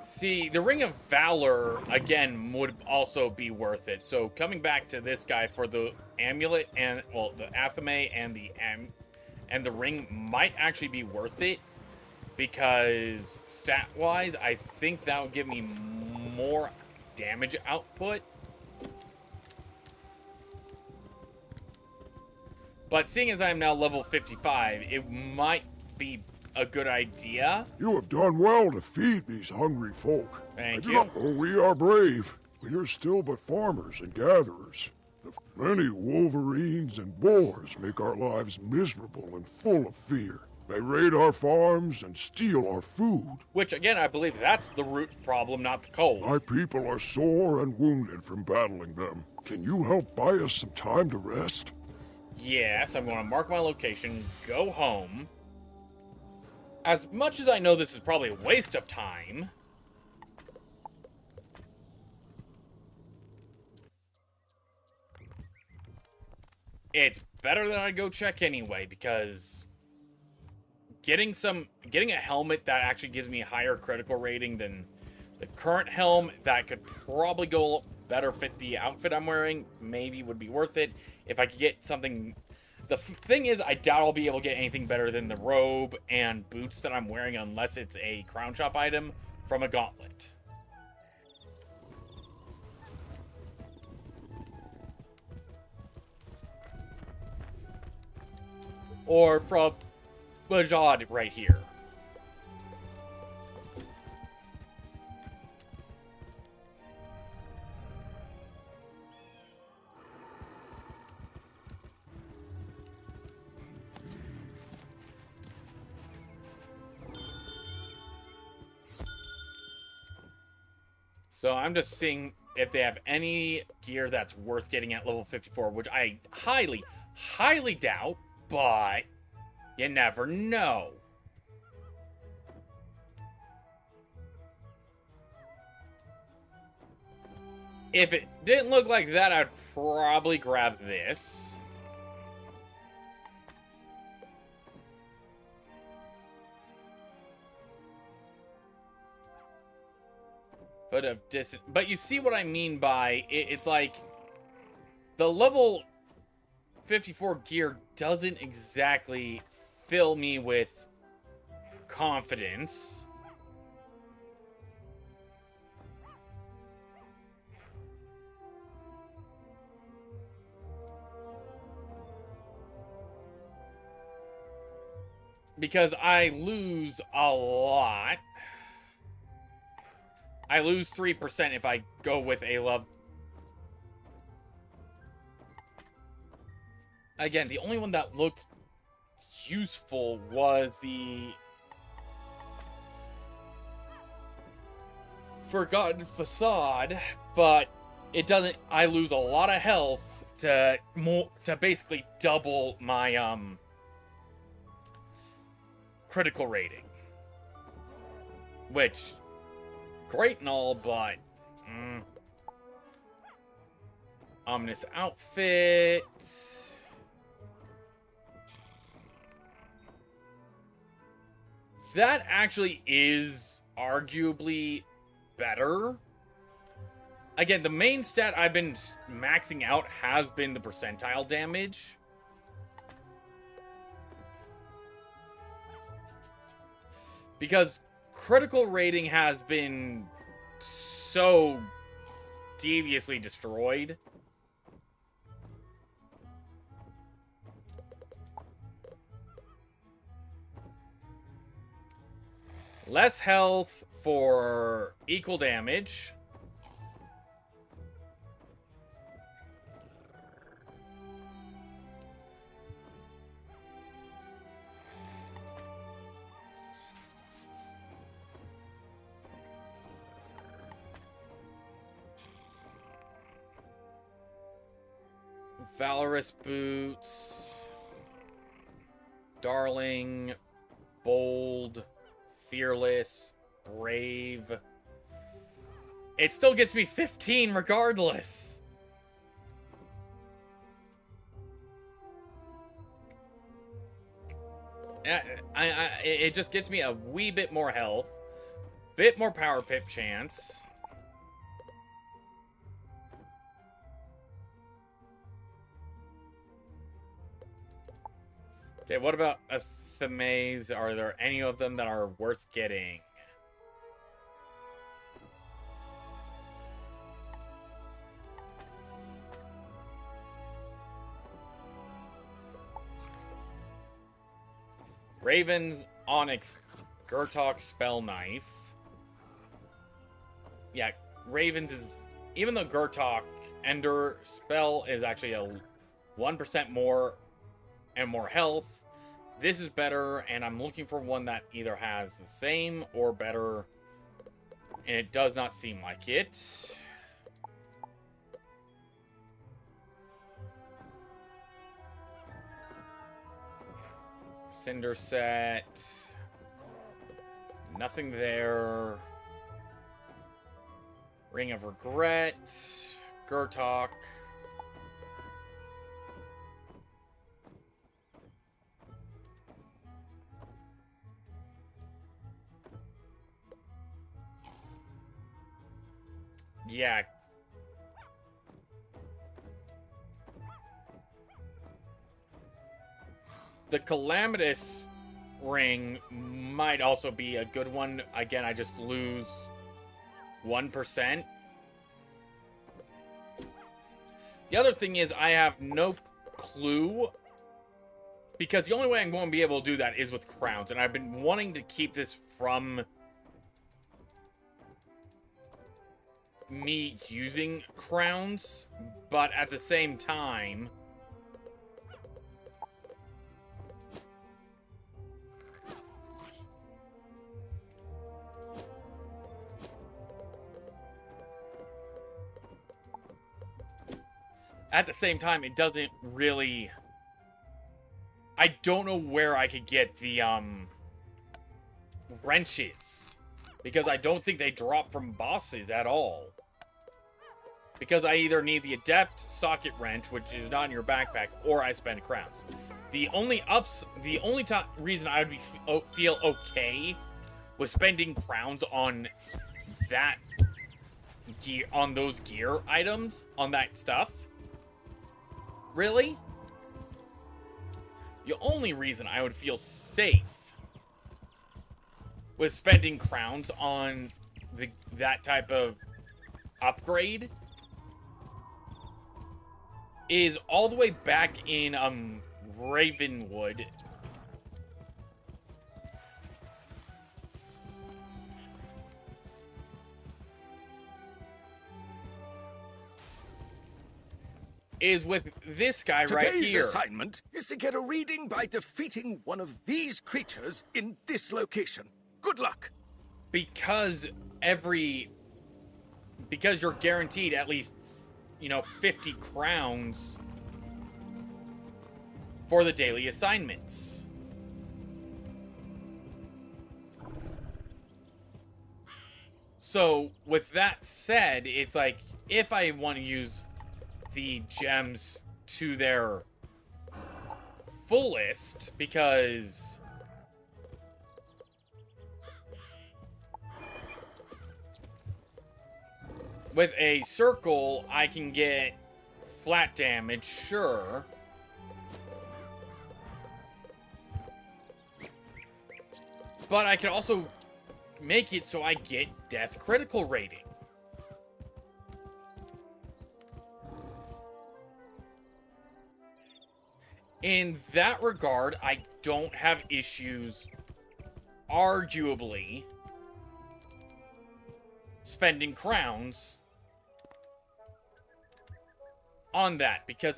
See, the Ring of Valor, again, would also be worth it. So, coming back to this guy for the amulet and, well, the Athame and the ring might actually be worth it. Because, stat-wise, I think that would give me more damage output. But seeing as I'm now level 55, it might be a good idea. You have done well to feed these hungry folk. Thank I do you. not know we are brave. We are still but farmers and gatherers. The many wolverines and boars make our lives miserable and full of fear. They raid our farms and steal our food. Which, again, I believe that's the root problem, not the cold. My people are sore and wounded from battling them. Can you help buy us some time to rest? Yes, I'm going to mark my location, go home. As much as I know this is probably a waste of time, it's better that I go check anyway, because getting a helmet that actually gives me a higher critical rating than the current helm that could probably go better fit the outfit I'm wearing maybe would be worth it. If I could get something... The thing is, I doubt I'll be able to get anything better than the robe and boots that I'm wearing unless it's a crown shop item from a gauntlet. Or from Bajad right here. So I'm just seeing if they have any gear that's worth getting at level 54, which I highly, highly doubt, but you never know. If it didn't look like that, I'd probably grab this. But you see what I mean by it's like the level 54 gear doesn't exactly fill me with confidence. Because I lose a lot. I lose 3% if I go with a love. Again, the only one that looked useful was the Forgotten Facade, but it doesn't. I lose a lot of health to basically double my critical rating, which. Great and all, but ominous outfit. That actually is arguably better. Again, the main stat I've been maxing out has been the percentile damage. Because critical rating has been so deviously destroyed. Less health for equal damage. Valorous boots, darling, bold, fearless, brave. It still gets me 15 regardless. It just gets me a wee bit more health, bit more power pip chance. Okay, what about Athemaze? Are there any of them that are worth getting? Raven's Onyx Gurtok Spell Knife. Yeah, Raven's is... Even though Gurtok Ender Spell is actually a 1% more and more health, this is better, and I'm looking for one that either has the same or better, and it does not seem like it. Cinder set. Nothing there. Ring of Regret. Gurtok. Yeah. The Calamitous ring might also be a good one. Again, I just lose 1%. The other thing is I have no clue, because the only way I'm going to be able to do that is with crowns, and I've been wanting to keep this from me using crowns, but at the same time, it doesn't really... I don't know where I could get the, wrenches. Because I don't think they drop from bosses at all. Because I either need the Adept Socket Wrench, which is not in your backpack, or I spend crowns. The only reason I would feel okay with spending crowns on that gear, on those gear items, on that stuff, really? The only reason I would feel safe with spending crowns on that type of upgrade is all the way back in Ravenwood. Is with this guy right here. Today's assignment is to get a reading by defeating one of these creatures in this location. Good luck. Because you're guaranteed at least, 50 crowns for the daily assignments. So, with that said, it's like, if I want to use the gems to their fullest, because with a circle I can get flat damage, sure, but I can also make it so I get death critical rating. In that regard, I don't have issues, arguably, spending crowns on that, because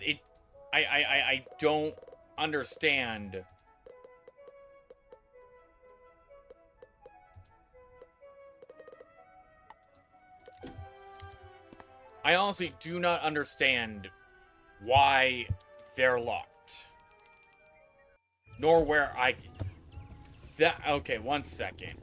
I don't understand I honestly do not understand why they're locked. Nor where I... Okay, 1 second.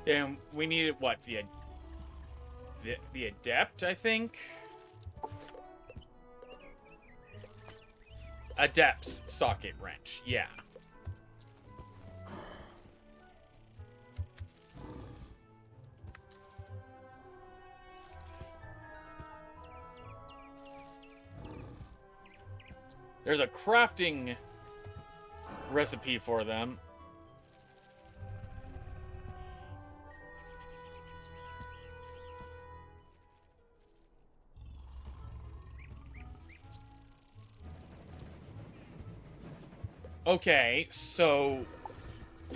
And we needed, what, the adept, I think? Adept's socket wrench, yeah. There's a crafting recipe for them. Okay, so...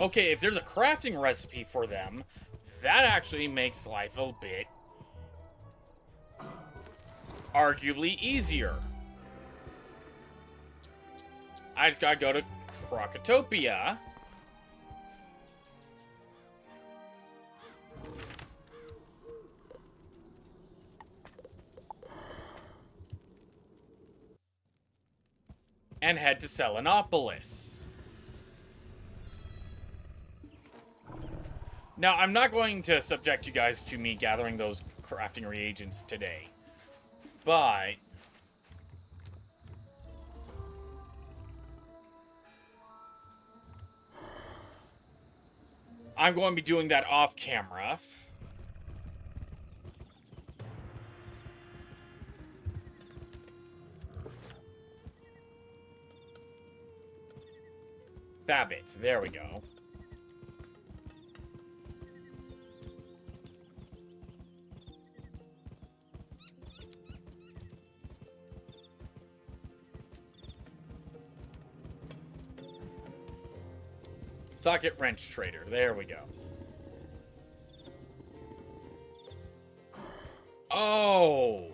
Okay, if there's a crafting recipe for them, that actually makes life a bit... arguably easier. I just gotta go to Crocotopia. And head to Selenopolis. Now, I'm not going to subject you guys to me gathering those crafting reagents today. But... I'm going to be doing that off camera. Thabit, there we go. Socket wrench trader, there we go. Oh!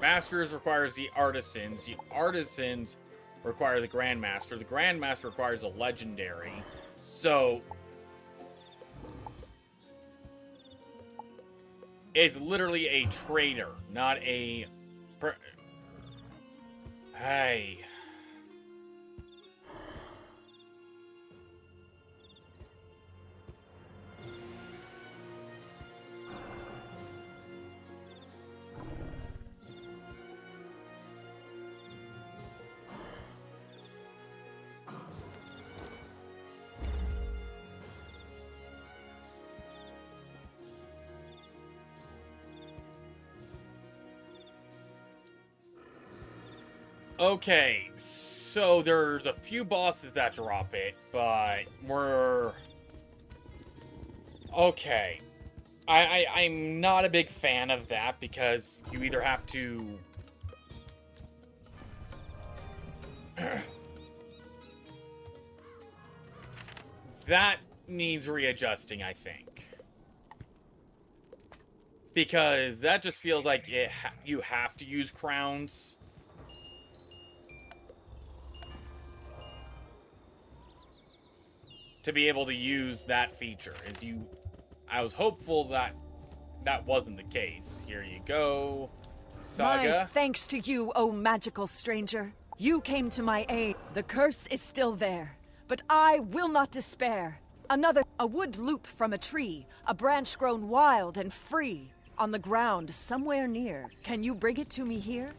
Masters requires the artisans. The artisans require the Grandmaster. The Grandmaster requires a legendary. So... it's literally a trader, not a... Hey... Okay, so there's a few bosses that drop it, but we're... Okay. I'm not a big fan of that because you either have to... That needs readjusting, I think. Because that just feels like you have to use crowns. To be able to use that feature. I was hopeful that that wasn't the case. Here you go, Saga. My thanks to you, O magical stranger. You came to my aid. The curse is still there, but I will not despair. A wood loop from a tree, a branch grown wild and free, on the ground somewhere near. Can you bring it to me here?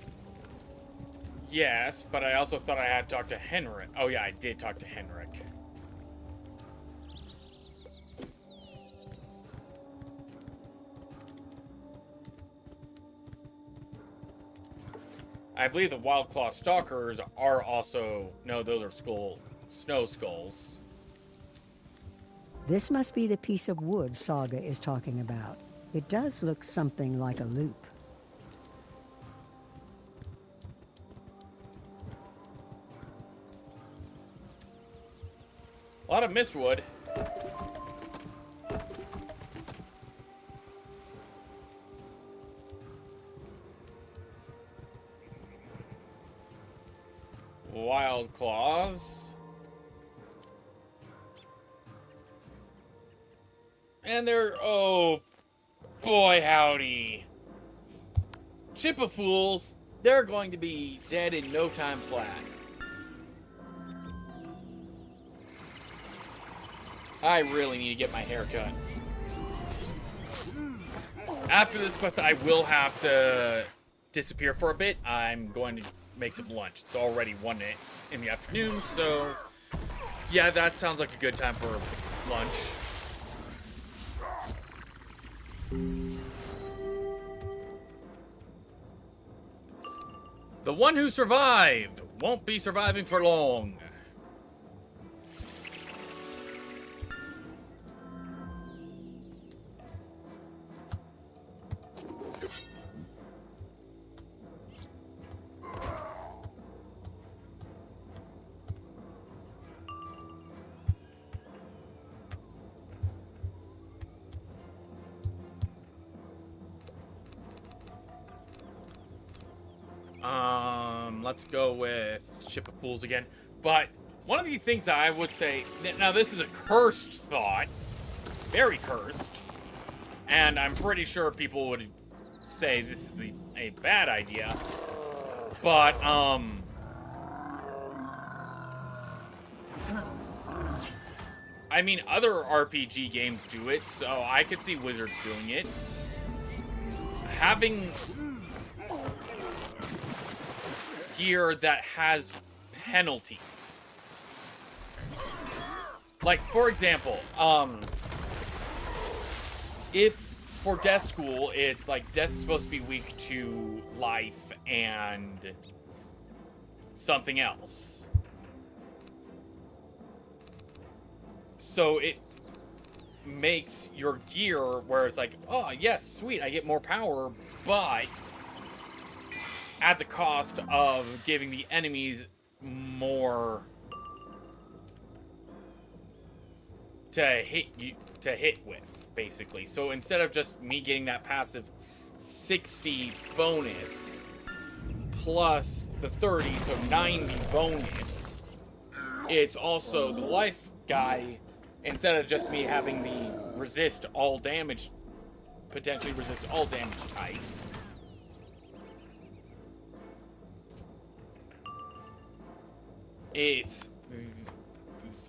Yes, but I also thought I had talked to Henrik. Oh yeah, I did talk to Henrik. I believe the Wildclaw Stalkers are also... No, those are snow skulls. This must be the piece of wood Saga is talking about. It does look something like a loop. A lot of mistwood. Wild claws. And they're... Oh, boy howdy. Ship of Fools. They're going to be dead in no time flat. I really need to get my hair cut. After this quest, I will have to disappear for a bit. I'm going to make some lunch. It's already 1 in the afternoon, so yeah, that sounds like a good time for lunch. The one who survived won't be surviving for long. Let's go with Ship of Fools again. But one of the things that I would say, now this is a cursed thought, very cursed, and I'm pretty sure people would say this is a bad idea, but, I mean, other RPG games do it, so I could see Wizards doing it. Having gear that has penalties. Like, for example, if for Death School, it's like Death is supposed to be weak to life and something else. So it makes your gear where it's like, oh, yes, sweet, I get more power, but at the cost of giving the enemies more to hit with, basically. So instead of just me getting that passive 60 bonus plus the 30, so 90 bonus, it's also the life guy, instead of just me having the resist all damage, potentially resist all damage types.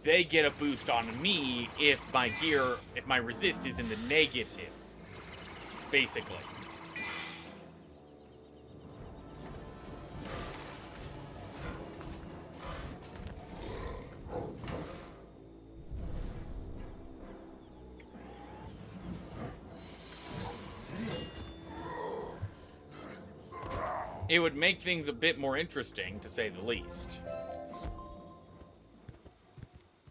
They get a boost on me if my gear, if my resist is in the negative, basically. It would make things a bit more interesting, to say the least.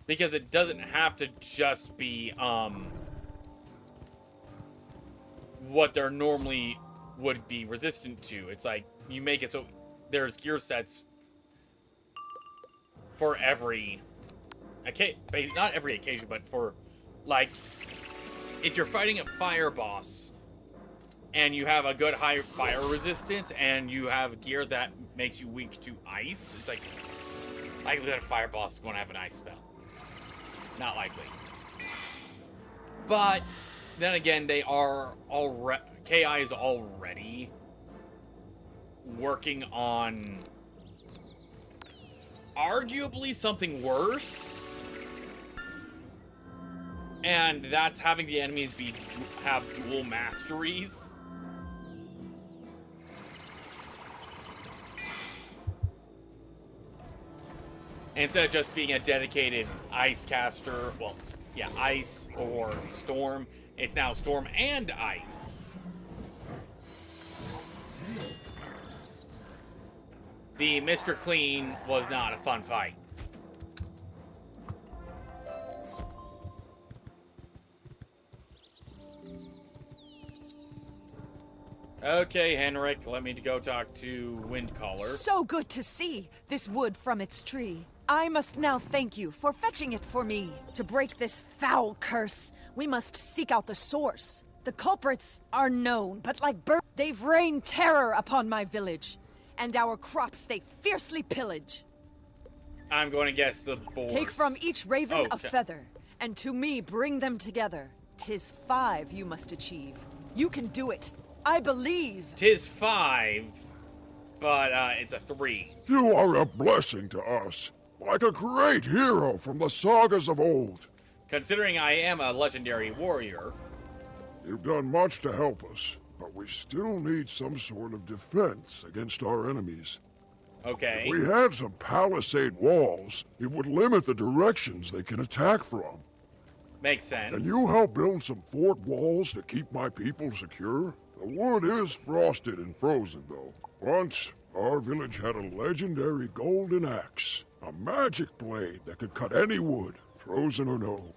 Because it doesn't have to just be, what they're normally would be resistant to. It's like, you make it so there's gear sets for every not every occasion, but for, like, if you're fighting a fire boss, and you have a good high fire resistance, and you have gear that makes you weak to ice, it's like, likely that a fire boss is going to have an ice spell. Not likely. But then again, they are already, KI is already working on arguably something worse, and that's having the enemies have dual masteries. Instead of just being a dedicated ice caster, well, yeah, ice or storm, it's now storm and ice. The Mr. Clean was not a fun fight. Okay, Henrik, let me go talk to Windcaller. So good to see this wood from its tree. I must now thank you for fetching it for me. To break this foul curse, we must seek out the source. The culprits are known, but like birds, they've rained terror upon my village, and our crops they fiercely pillage. I'm going to guess the boars. Take from each raven a feather, and to me bring them together. 'Tis 5 you must achieve. You can do it. I believe. 'Tis 5, but it's a 3. You are a blessing to us, like a great hero from the sagas of old. Considering I am a legendary warrior. You've done much to help us, but we still need some sort of defense against our enemies. Okay. If we had some palisade walls, it would limit the directions they can attack from. Makes sense. Can you help build some fort walls to keep my people secure? The wood is frosted and frozen, though. Once, our village had a legendary golden axe. A magic blade that could cut any wood, frozen or no.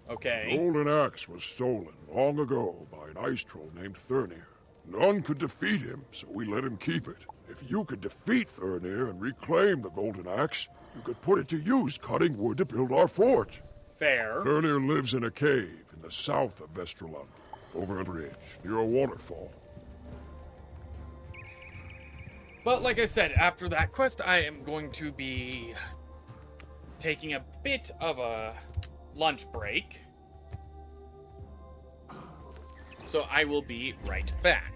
Okay. The golden axe was stolen long ago by an ice troll named Thurnir. None could defeat him, so we let him keep it. If you could defeat Thurnir and reclaim the golden axe, you could put it to use cutting wood to build our fort. Fair. Thurnir lives in a cave in the south of Austrilund, over a bridge, near a waterfall. But like I said, after that quest, I am going to be taking a bit of a lunch break. So I will be right back.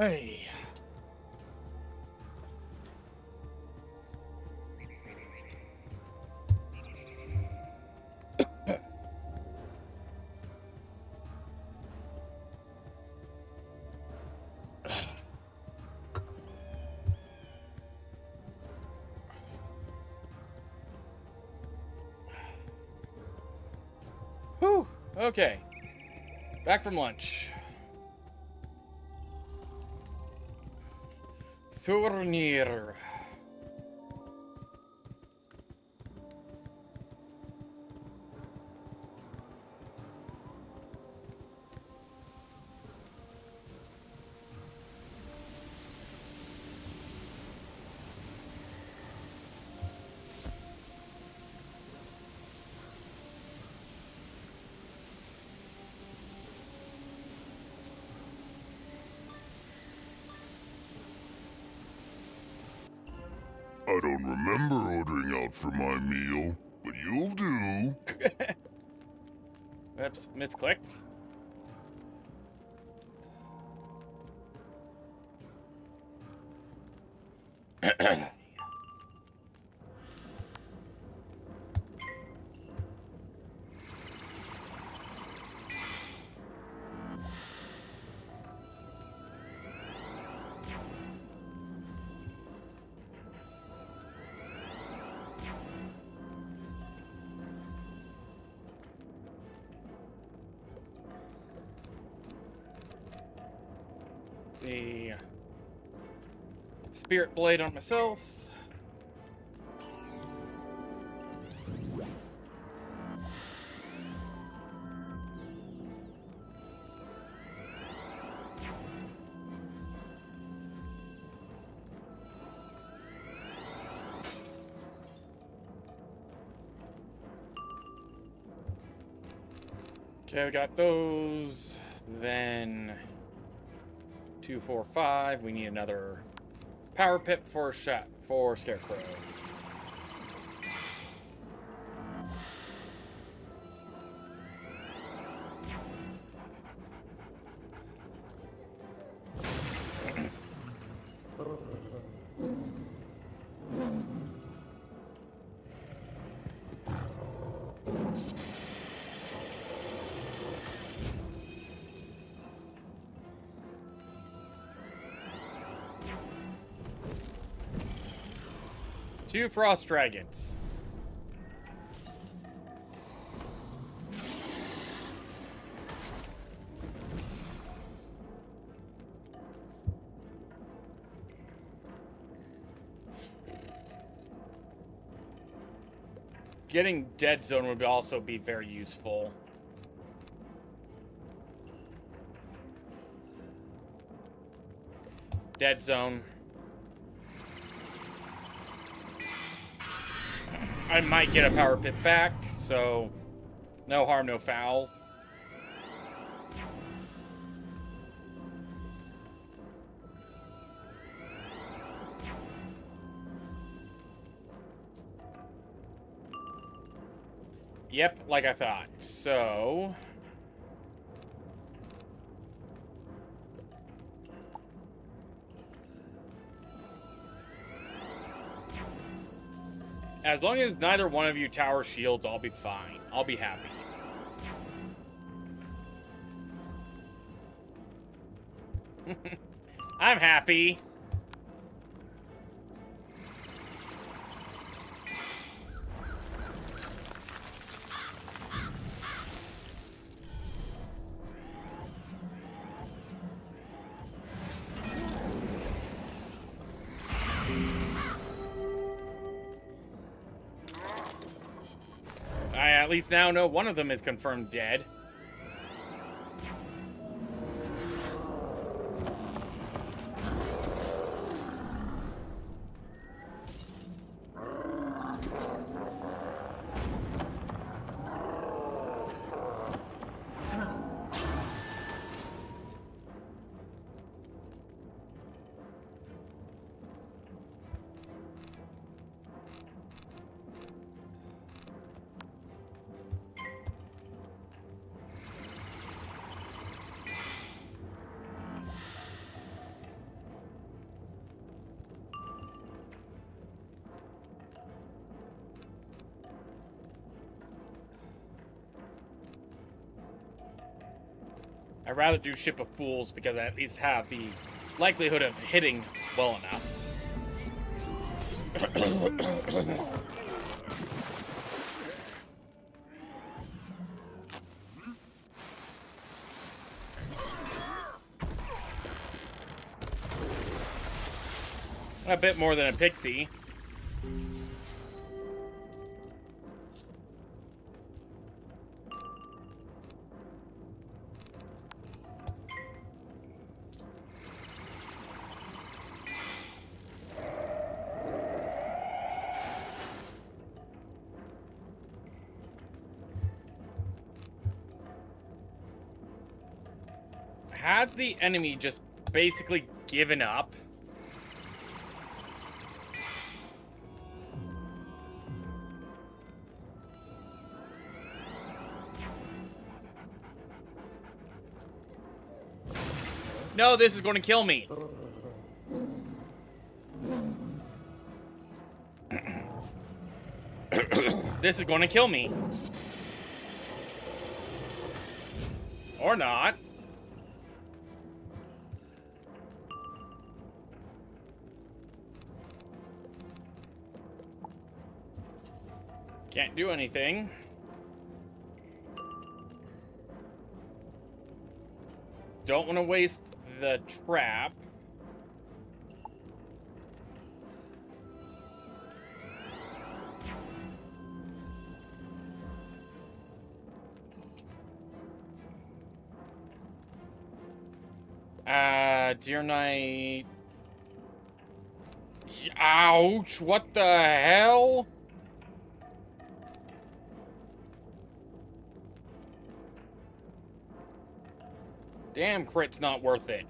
Hey. Whew. Okay. Back from lunch. Thurnir. I don't remember ordering out for my meal, but you'll do. Oops, misclicked. The Spirit Blade on myself. Okay, we got those. Then 2, 4, 5. We need another power pip for Scarecrow. Two frost dragons. Getting Dead Zone would also be very useful. Dead Zone. I might get a power pip back, so no harm, no foul. Yep, like I thought. So as long as neither one of you tower shields, I'll be fine. I'll be happy. I'm happy. I at least now know one of them is confirmed dead. I'd rather do Ship of Fools because I at least have the likelihood of hitting well enough. A bit more than a pixie. Has the enemy just basically given up? No, this is going to kill me. This is going to kill me. Or not. Can't do anything. Don't want to waste the trap. Dear Knight. Ouch, what the hell? Damn, crit's not worth it.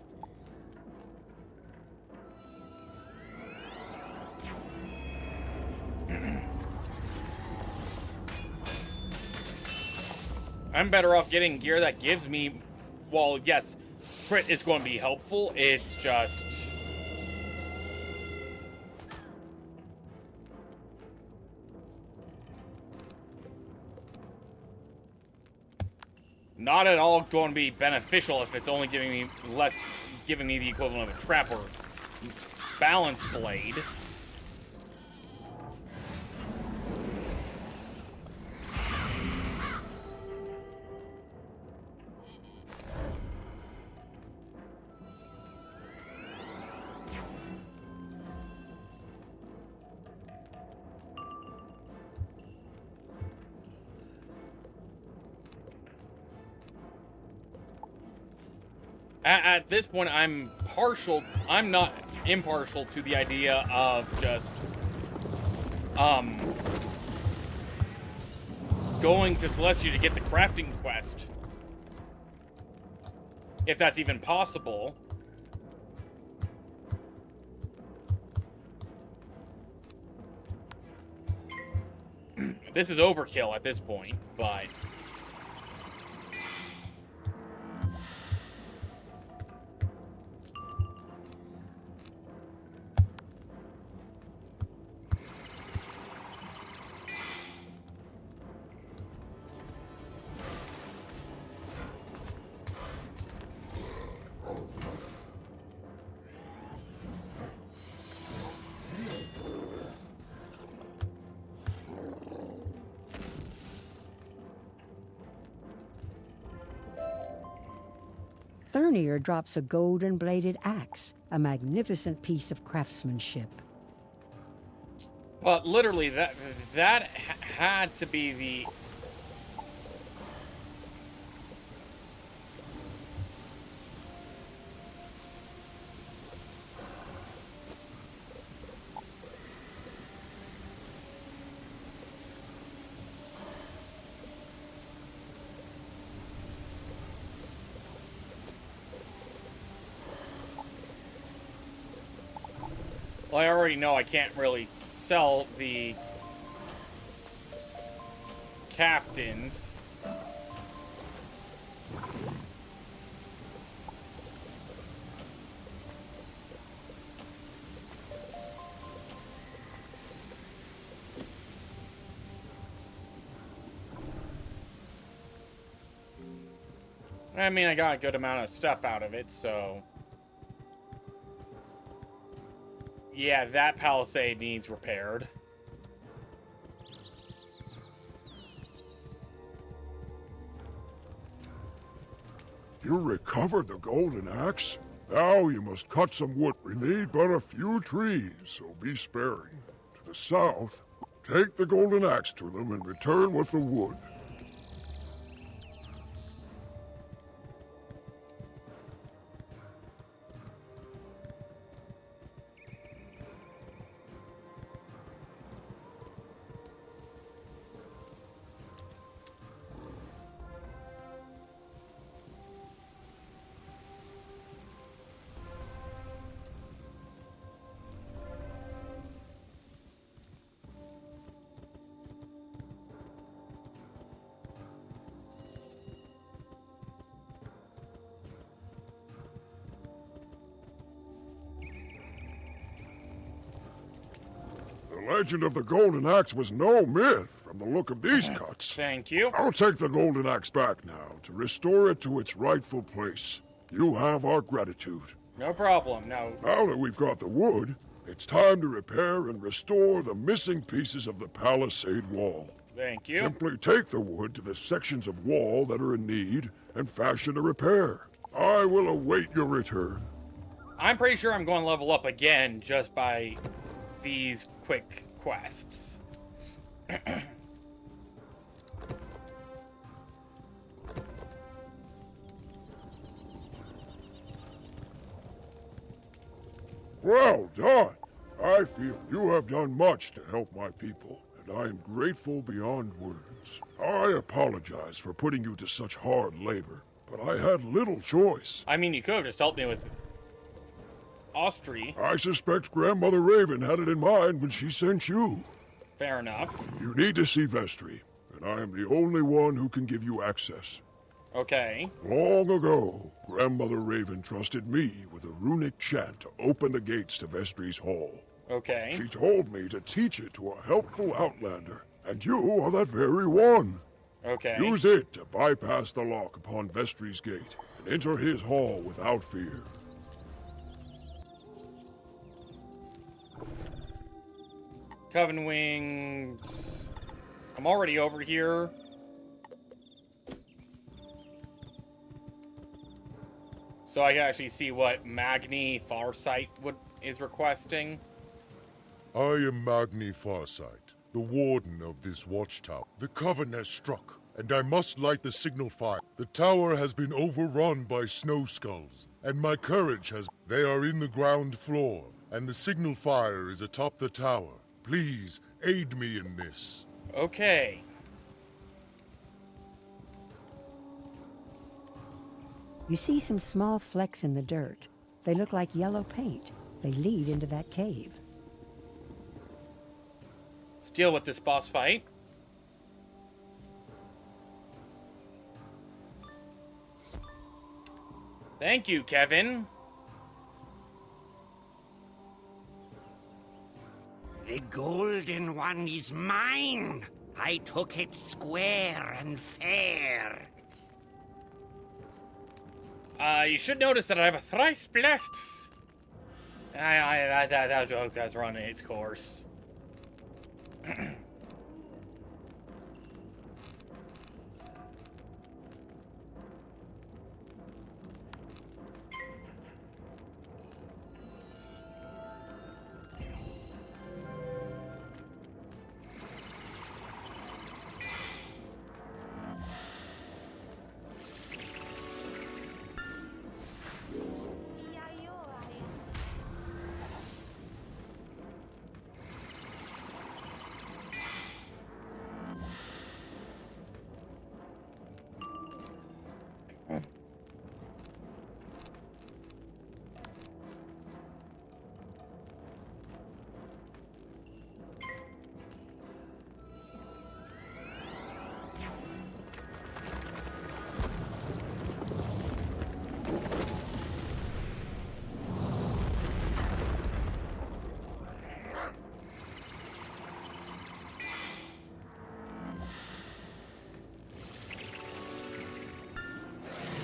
I'm better off getting gear that gives me... Well, yes, crit is going to be helpful. It's just... not at all going to be beneficial if it's only giving me less, giving me the equivalent of a trap or balance blade. At this point, I'm not impartial to the idea of just, going to Celestia to get the crafting quest. If that's even possible. This is overkill at this point, but... Thurnier drops a golden-bladed axe, a magnificent piece of craftsmanship. But literally, that had to be the... Well, I already know I can't really sell the caftans. I mean, I got a good amount of stuff out of it, so... Yeah, that palisade needs repaired. You recovered the golden axe? Now you must cut some wood. We need but a few trees, so be sparing. To the south, take the golden axe to them and return with the wood. The legend of the golden axe was no myth from the look of these cuts. Thank you. I'll take the golden axe back now to restore it to its rightful place. You have our gratitude. No problem, no. Now that we've got the wood, it's time to repair and restore the missing pieces of the palisade wall. Thank you. Simply take the wood to the sections of wall that are in need and fashion a repair. I will await your return. I'm pretty sure I'm going to level up again just by these quick quests. Well done. I feel you have done much to help my people, and I am grateful beyond words. I apologize for putting you to such hard labor, but I had little choice. I mean, you could have just helped me with Austri. I suspect Grandmother Raven had it in mind when she sent you. Fair enough. You need to see Vestry, and I am the only one who can give you access. Okay. Long ago, Grandmother Raven trusted me with a runic chant to open the gates to Vestry's Hall. Okay. She told me to teach it to a helpful outlander, and you are that very one. Okay. Use it to bypass the lock upon Vestry's gate and enter his hall without fear. Coven Wings. I'm already over here. So I can actually see what Magni Farsight is requesting. I am Magni Farsight, the warden of this watchtower. The coven has struck, and I must light the signal fire. The tower has been overrun by snow skulls, and my courage has... They are in the ground floor, and the signal fire is atop the tower. Please, aid me in this. Okay. You see some small flecks in the dirt. They look like yellow paint. They lead into that cave. Deal with this boss fight. Thank you, Kevin. The golden one is mine. I took it square and fair. You should notice that I have a thrice blessed. That joke has run its course.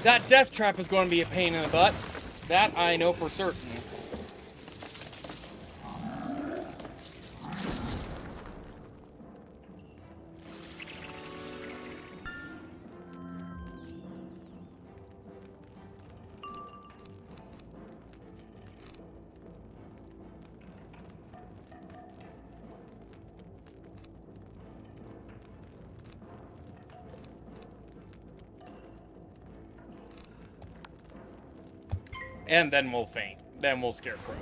That death trap is going to be a pain in the butt. That I know for certain. And then we'll faint. Then we'll scarecrow.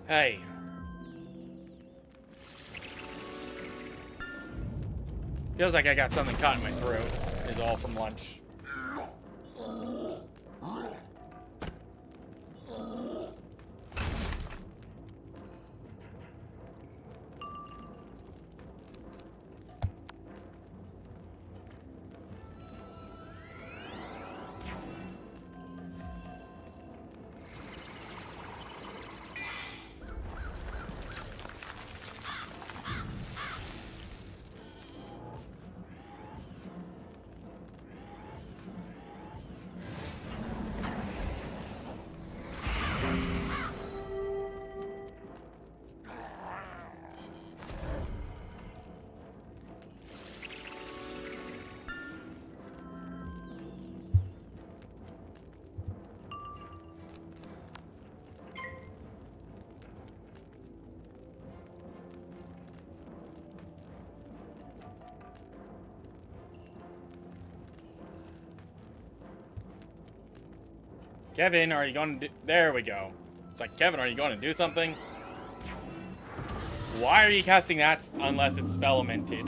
Hey. Feels like I got something caught in my throat. Is all from lunch. Kevin, are you going to do... There we go. It's like, Kevin, are you going to do something? Why are you casting that unless it's spell-lamented?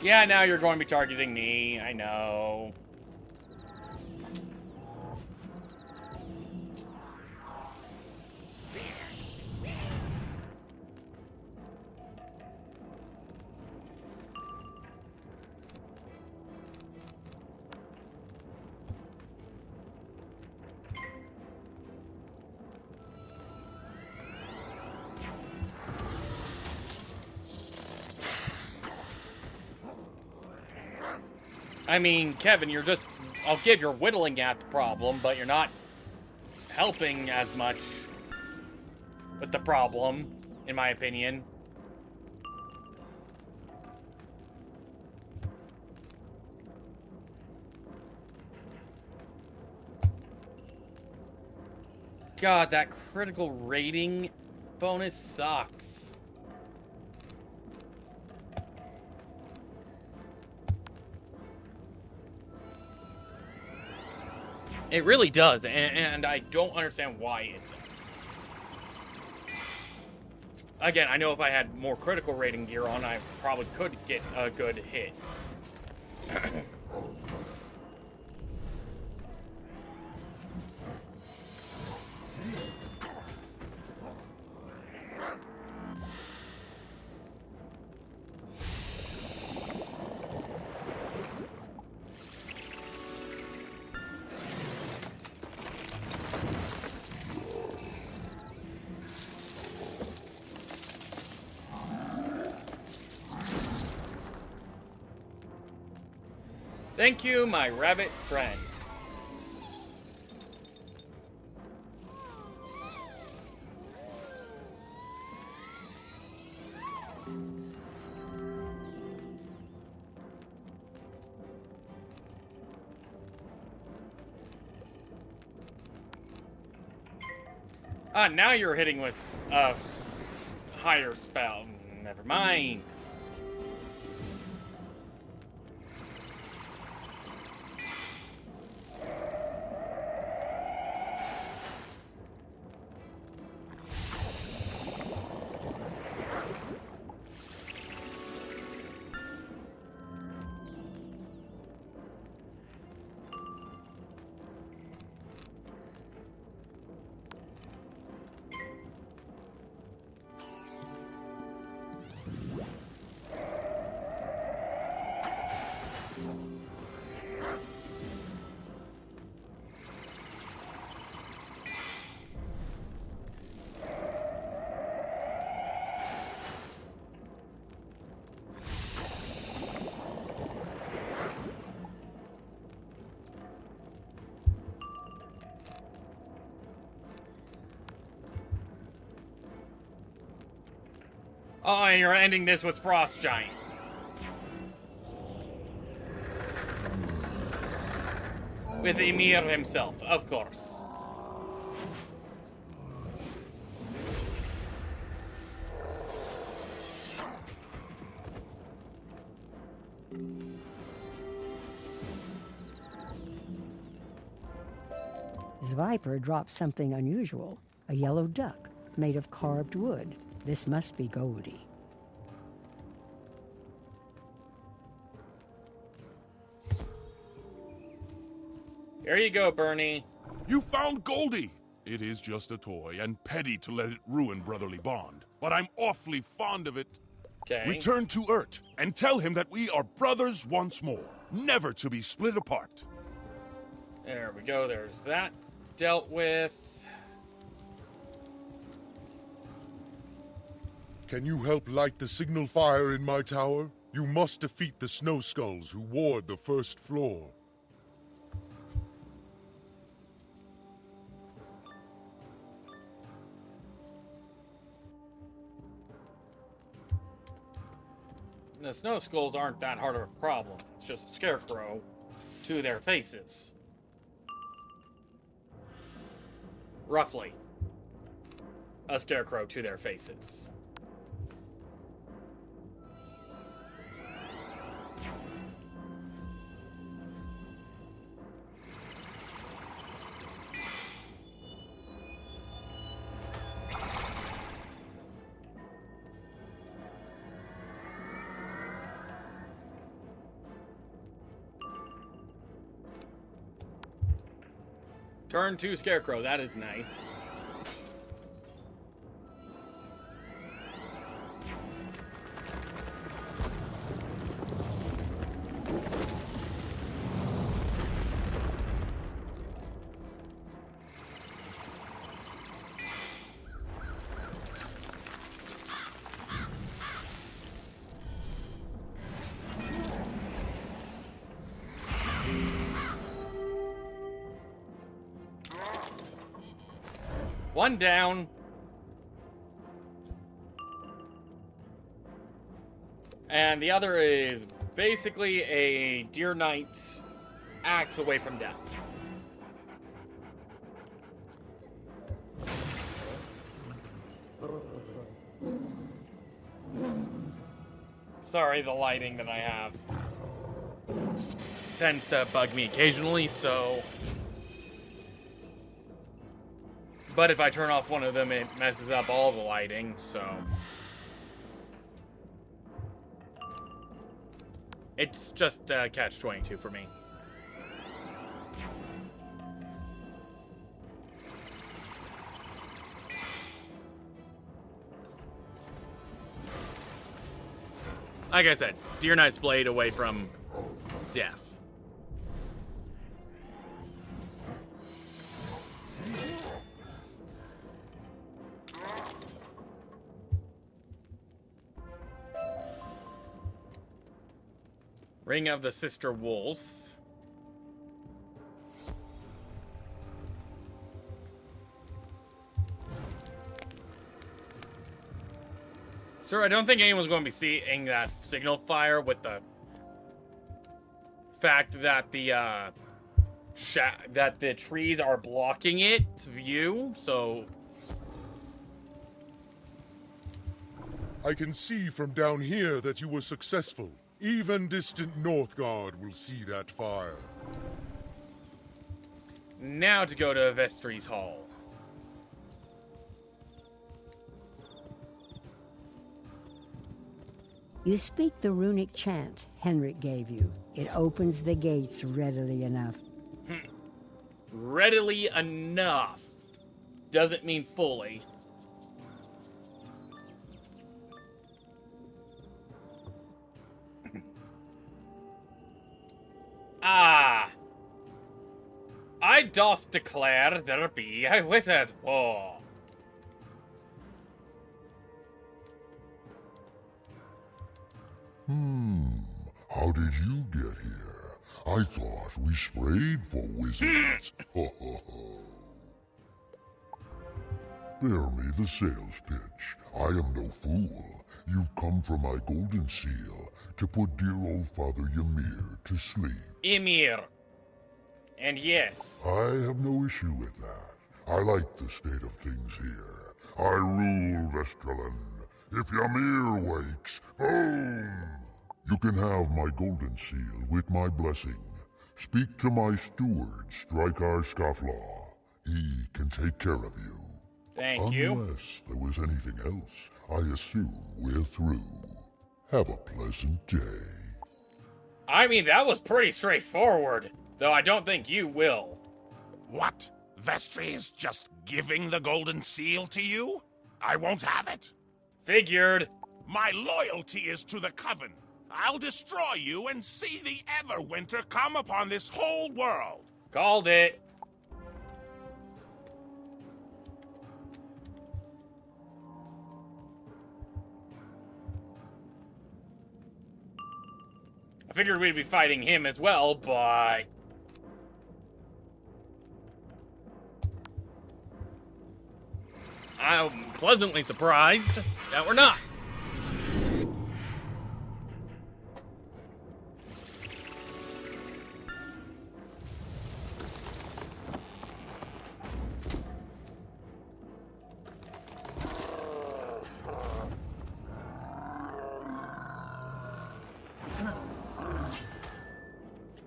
Yeah, now you're going to be targeting me. I know. I mean, Kevin, you're just... I'll give you're whittling at the problem, but you're not helping as much with the problem, in my opinion. God, that critical rating bonus sucks. It really does, and I don't understand why it does. Again, I know if I had more critical rating gear on, I probably could get a good hit. Thank you, my rabbit friend. Ah, now you're hitting with a higher spell. Never mind. Oh, and you're ending this with Frost Giant. With Emir himself, of course. This viper dropped something unusual. A yellow duck made of carved wood. This must be Goldie. Here you go, Bernie. You found Goldie! It is just a toy, and petty to let it ruin brotherly bond. But I'm awfully fond of it. Okay. Return to Urt, and tell him that we are brothers once more, never to be split apart. There we go, there's that dealt with. Can you help light the signal fire in my tower? You must defeat the snow skulls who ward the first floor. The snow skulls aren't that hard of a problem. It's just a scarecrow to their faces. Roughly. A scarecrow to their faces. Turn 2 Scarecrow, that is nice. One down. And the other is basically a Deer Knight's axe away from death. Sorry, the lighting that I have tends to bug me occasionally, so... But if I turn off one of them, it messes up all the lighting, so... It's just catch-22 for me. Like I said, Deer Knight's blade away from death. Ring of the Sister Wolf. Sir, I don't think anyone's going to be seeing that signal fire with the fact that the trees are blocking its view, so... I can see from down here that you were successful. Even distant Northgard will see that fire. Now to go to Vestry's Hall. You speak the runic chant Henrik gave you. It opens the gates readily enough. Readily enough. Doesn't mean fully. Ah! I doth declare there be a wizard war. How did you get here? I thought we sprayed for wizards. Ho ho ho. Bear me the sales pitch. I am no fool. You've come for my golden seal to put dear old Father Ymir to sleep. Ymir. And yes. I have no issue with that. I like the state of things here. I rule Vestraland. If Ymir wakes, boom! You can have my golden seal with my blessing. Speak to my steward, Strykar Scofflaw. He can take care of you. Thank you. Unless there was anything else, I assume we're through. Have a pleasant day. I mean, that was pretty straightforward, though I don't think you will. What? Vestri is just giving the golden seal to you? I won't have it. Figured. My loyalty is to the Coven. I'll destroy you and see the Everwinter come upon this whole world. Called it. I figured we'd be fighting him as well, but... I'm pleasantly surprised that we're not.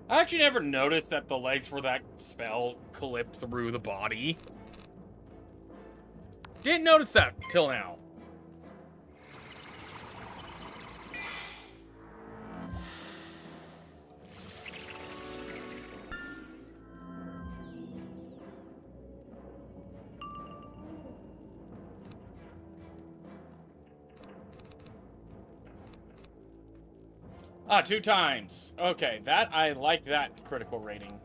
I actually never noticed that the legs for that spell clip through the body. Didn't notice that till now. Ah, 2 times. Okay, I like that critical rating.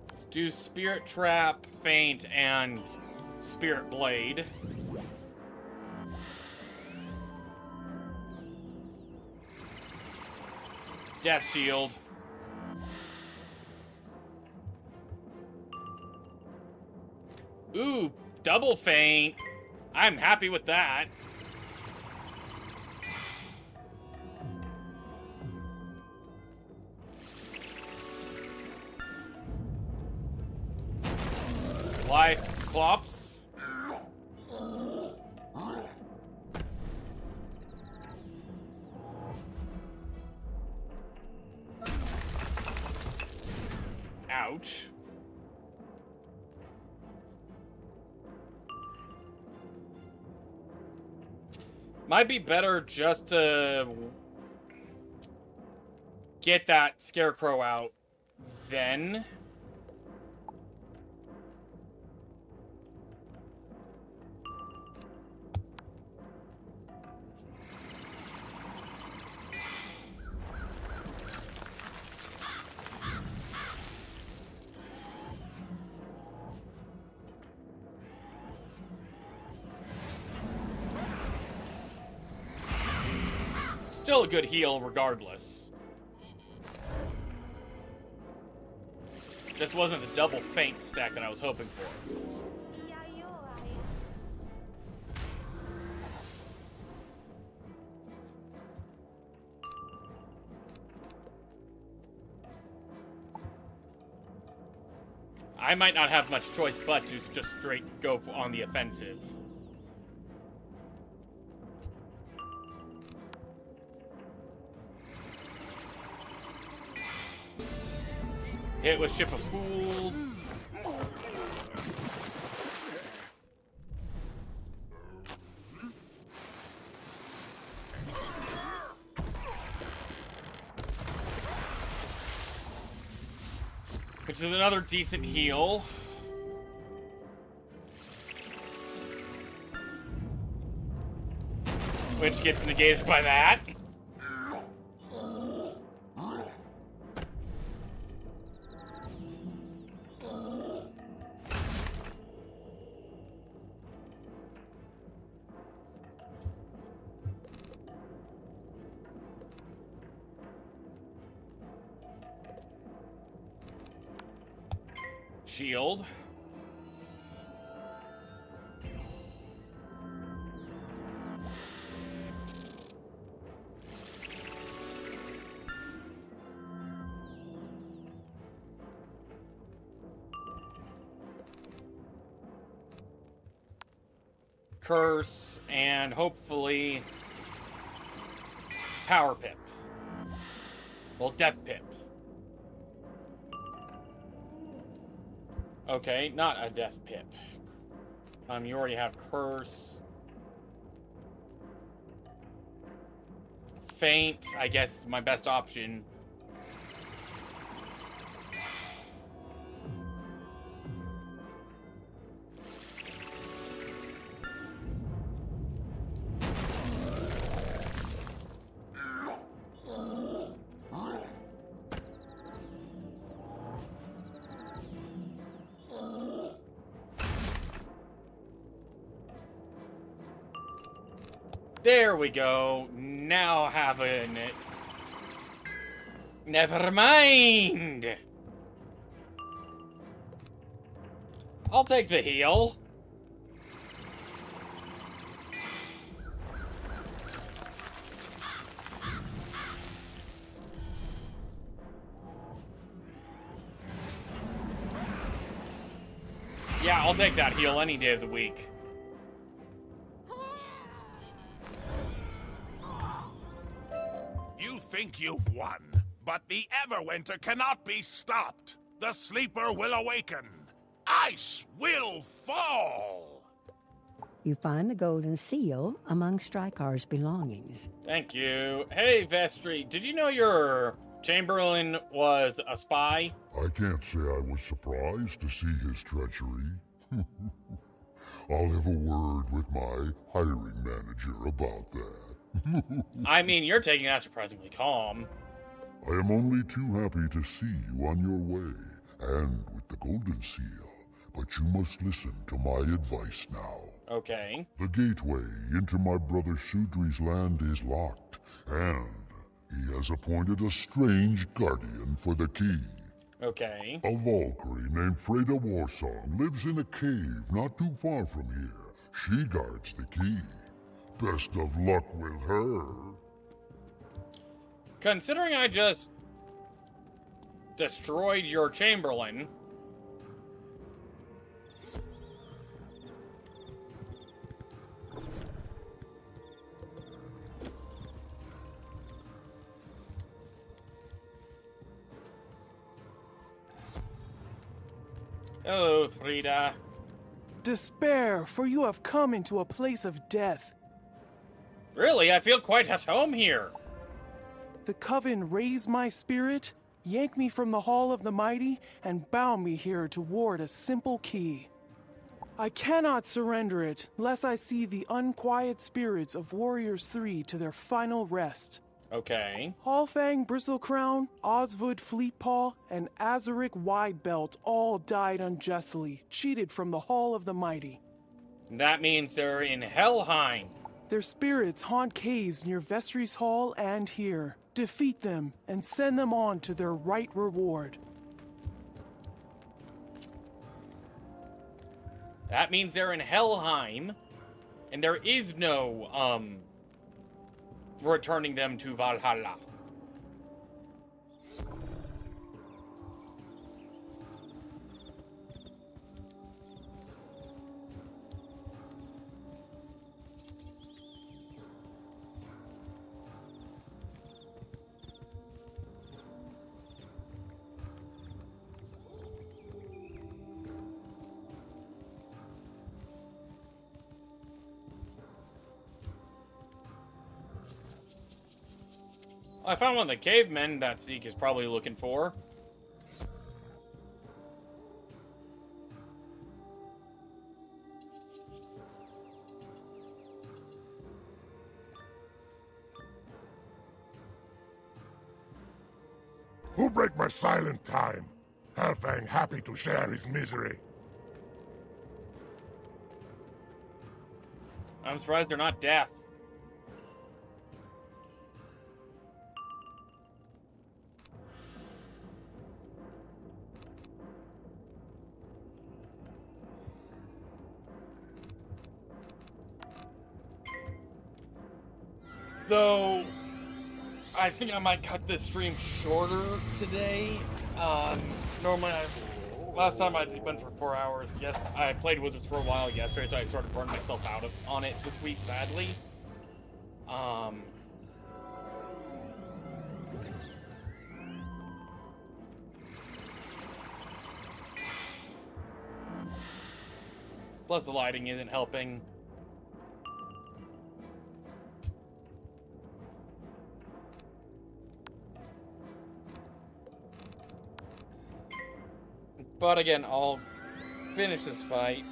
Let's do Spirit Trap, Feint, and Spirit Blade. Death Shield. Ooh, double Feint. I'm happy with that. Life clops. Ouch. Might be better just to get that scarecrow out then. Still a good heal regardless. Just wasn't the double Feint stack that I was hoping for. I might not have much choice but to just straight go on the offensive. Hit with Ship of Fools. Which is another decent heal. Which gets negated by that. Shield. Curse, and hopefully Power Pip. Well, Death Pip. Okay, not a Death Pip. You already have Curse. Faint, I guess, my best option. There we go. Now having it. Never mind. I'll take the heal. Yeah, I'll take that heal any day of the week. You think you've won, but the Everwinter cannot be stopped. The Sleeper will awaken. Ice will fall. You find the golden seal among Strykar's belongings. Thank you. Hey, Vestry, did you know your Chamberlain was a spy? I can't say I was surprised to see his treachery. I'll have a word with my hiring manager about that. I mean, you're taking that surprisingly calm. I am only too happy to see you on your way, and with the golden seal. But you must listen to my advice now. Okay. The gateway into my brother Sudri's land is locked, and he has appointed a strange guardian for the key. Okay. A Valkyrie named Freda Warsong lives in a cave not too far from here. She guards the key. Best of luck with her. Considering I just destroyed your Chamberlain. Hello, Frida. Despair, for you have come into a place of death. Really, I feel quite at home here. The Coven raised my spirit, yanked me from the Hall of the Mighty, and bound me here toward a simple key. I cannot surrender it, lest I see the unquiet spirits of Warriors 3 to their final rest. Okay. Hallfang Bristlecrown, Oswood Fleetpaw, and Azuric Widebelt all died unjustly, cheated from the Hall of the Mighty. That means they're in Helheim. Their spirits haunt caves near Vestry's Hall and here. Defeat them and send them on to their right reward. That means they're in Helheim, and there is no, returning them to Valhalla. I found one of the cavemen that Zeke is probably looking for. Who break my silent time? Halfang happy to share his misery. I'm surprised they're not deaf. Though, I think I might cut this stream shorter today. Normally I last time I went for 4 hours. Yes, I played Wizards for a while yesterday, so I sort of burned myself out on it this week, sadly. Plus the lighting isn't helping. But again, I'll finish this fight.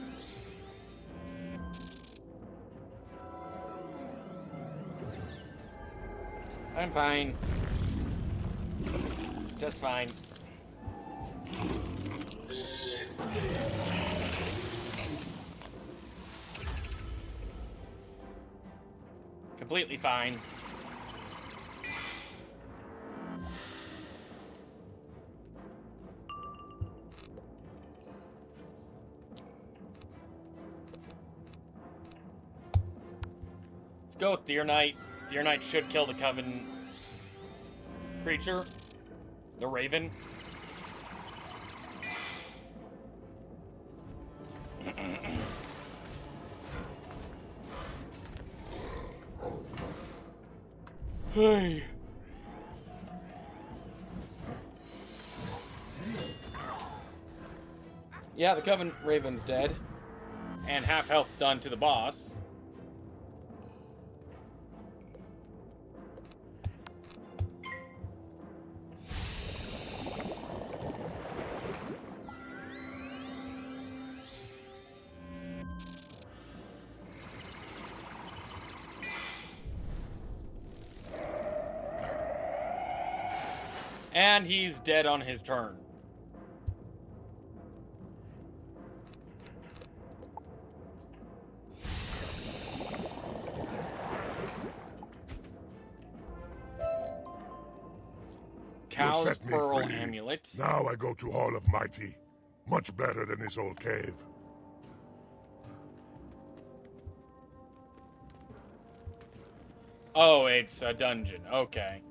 I'm fine. Just fine. Completely fine. Let's go with Deer Knight. Deer Knight should kill the Coven creature, the Raven. Hey. Yeah, the Coven Raven's dead. And half health done to the boss. And he's dead on his turn. Cow's set me Pearl free. Amulet. Now I go to Hall of Mighty. Much better than this old cave. Oh, it's a dungeon. Okay.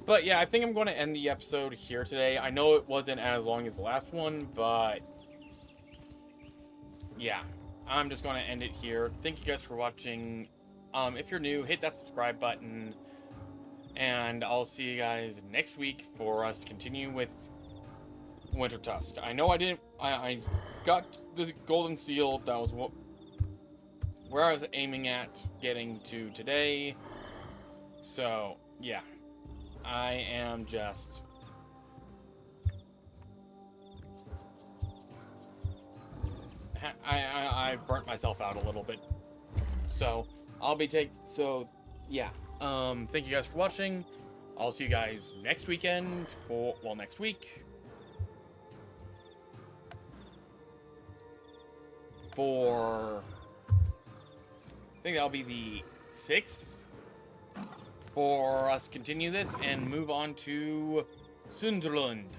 But yeah, I think I'm going to end the episode here today. I know it wasn't as long as the last one, but yeah, I'm just going to end it here. Thank you guys for watching. If you're new, hit that subscribe button, and I'll see you guys next week for us to continue with Wintertusk. I know I got the golden seal. That was where I was aiming at getting to today. So yeah, I am just I've burnt myself out a little bit. So yeah. Thank you guys for watching. I'll see you guys next weekend next week. For I think that'll be the 6th for us to continue this and move on to Sunderland.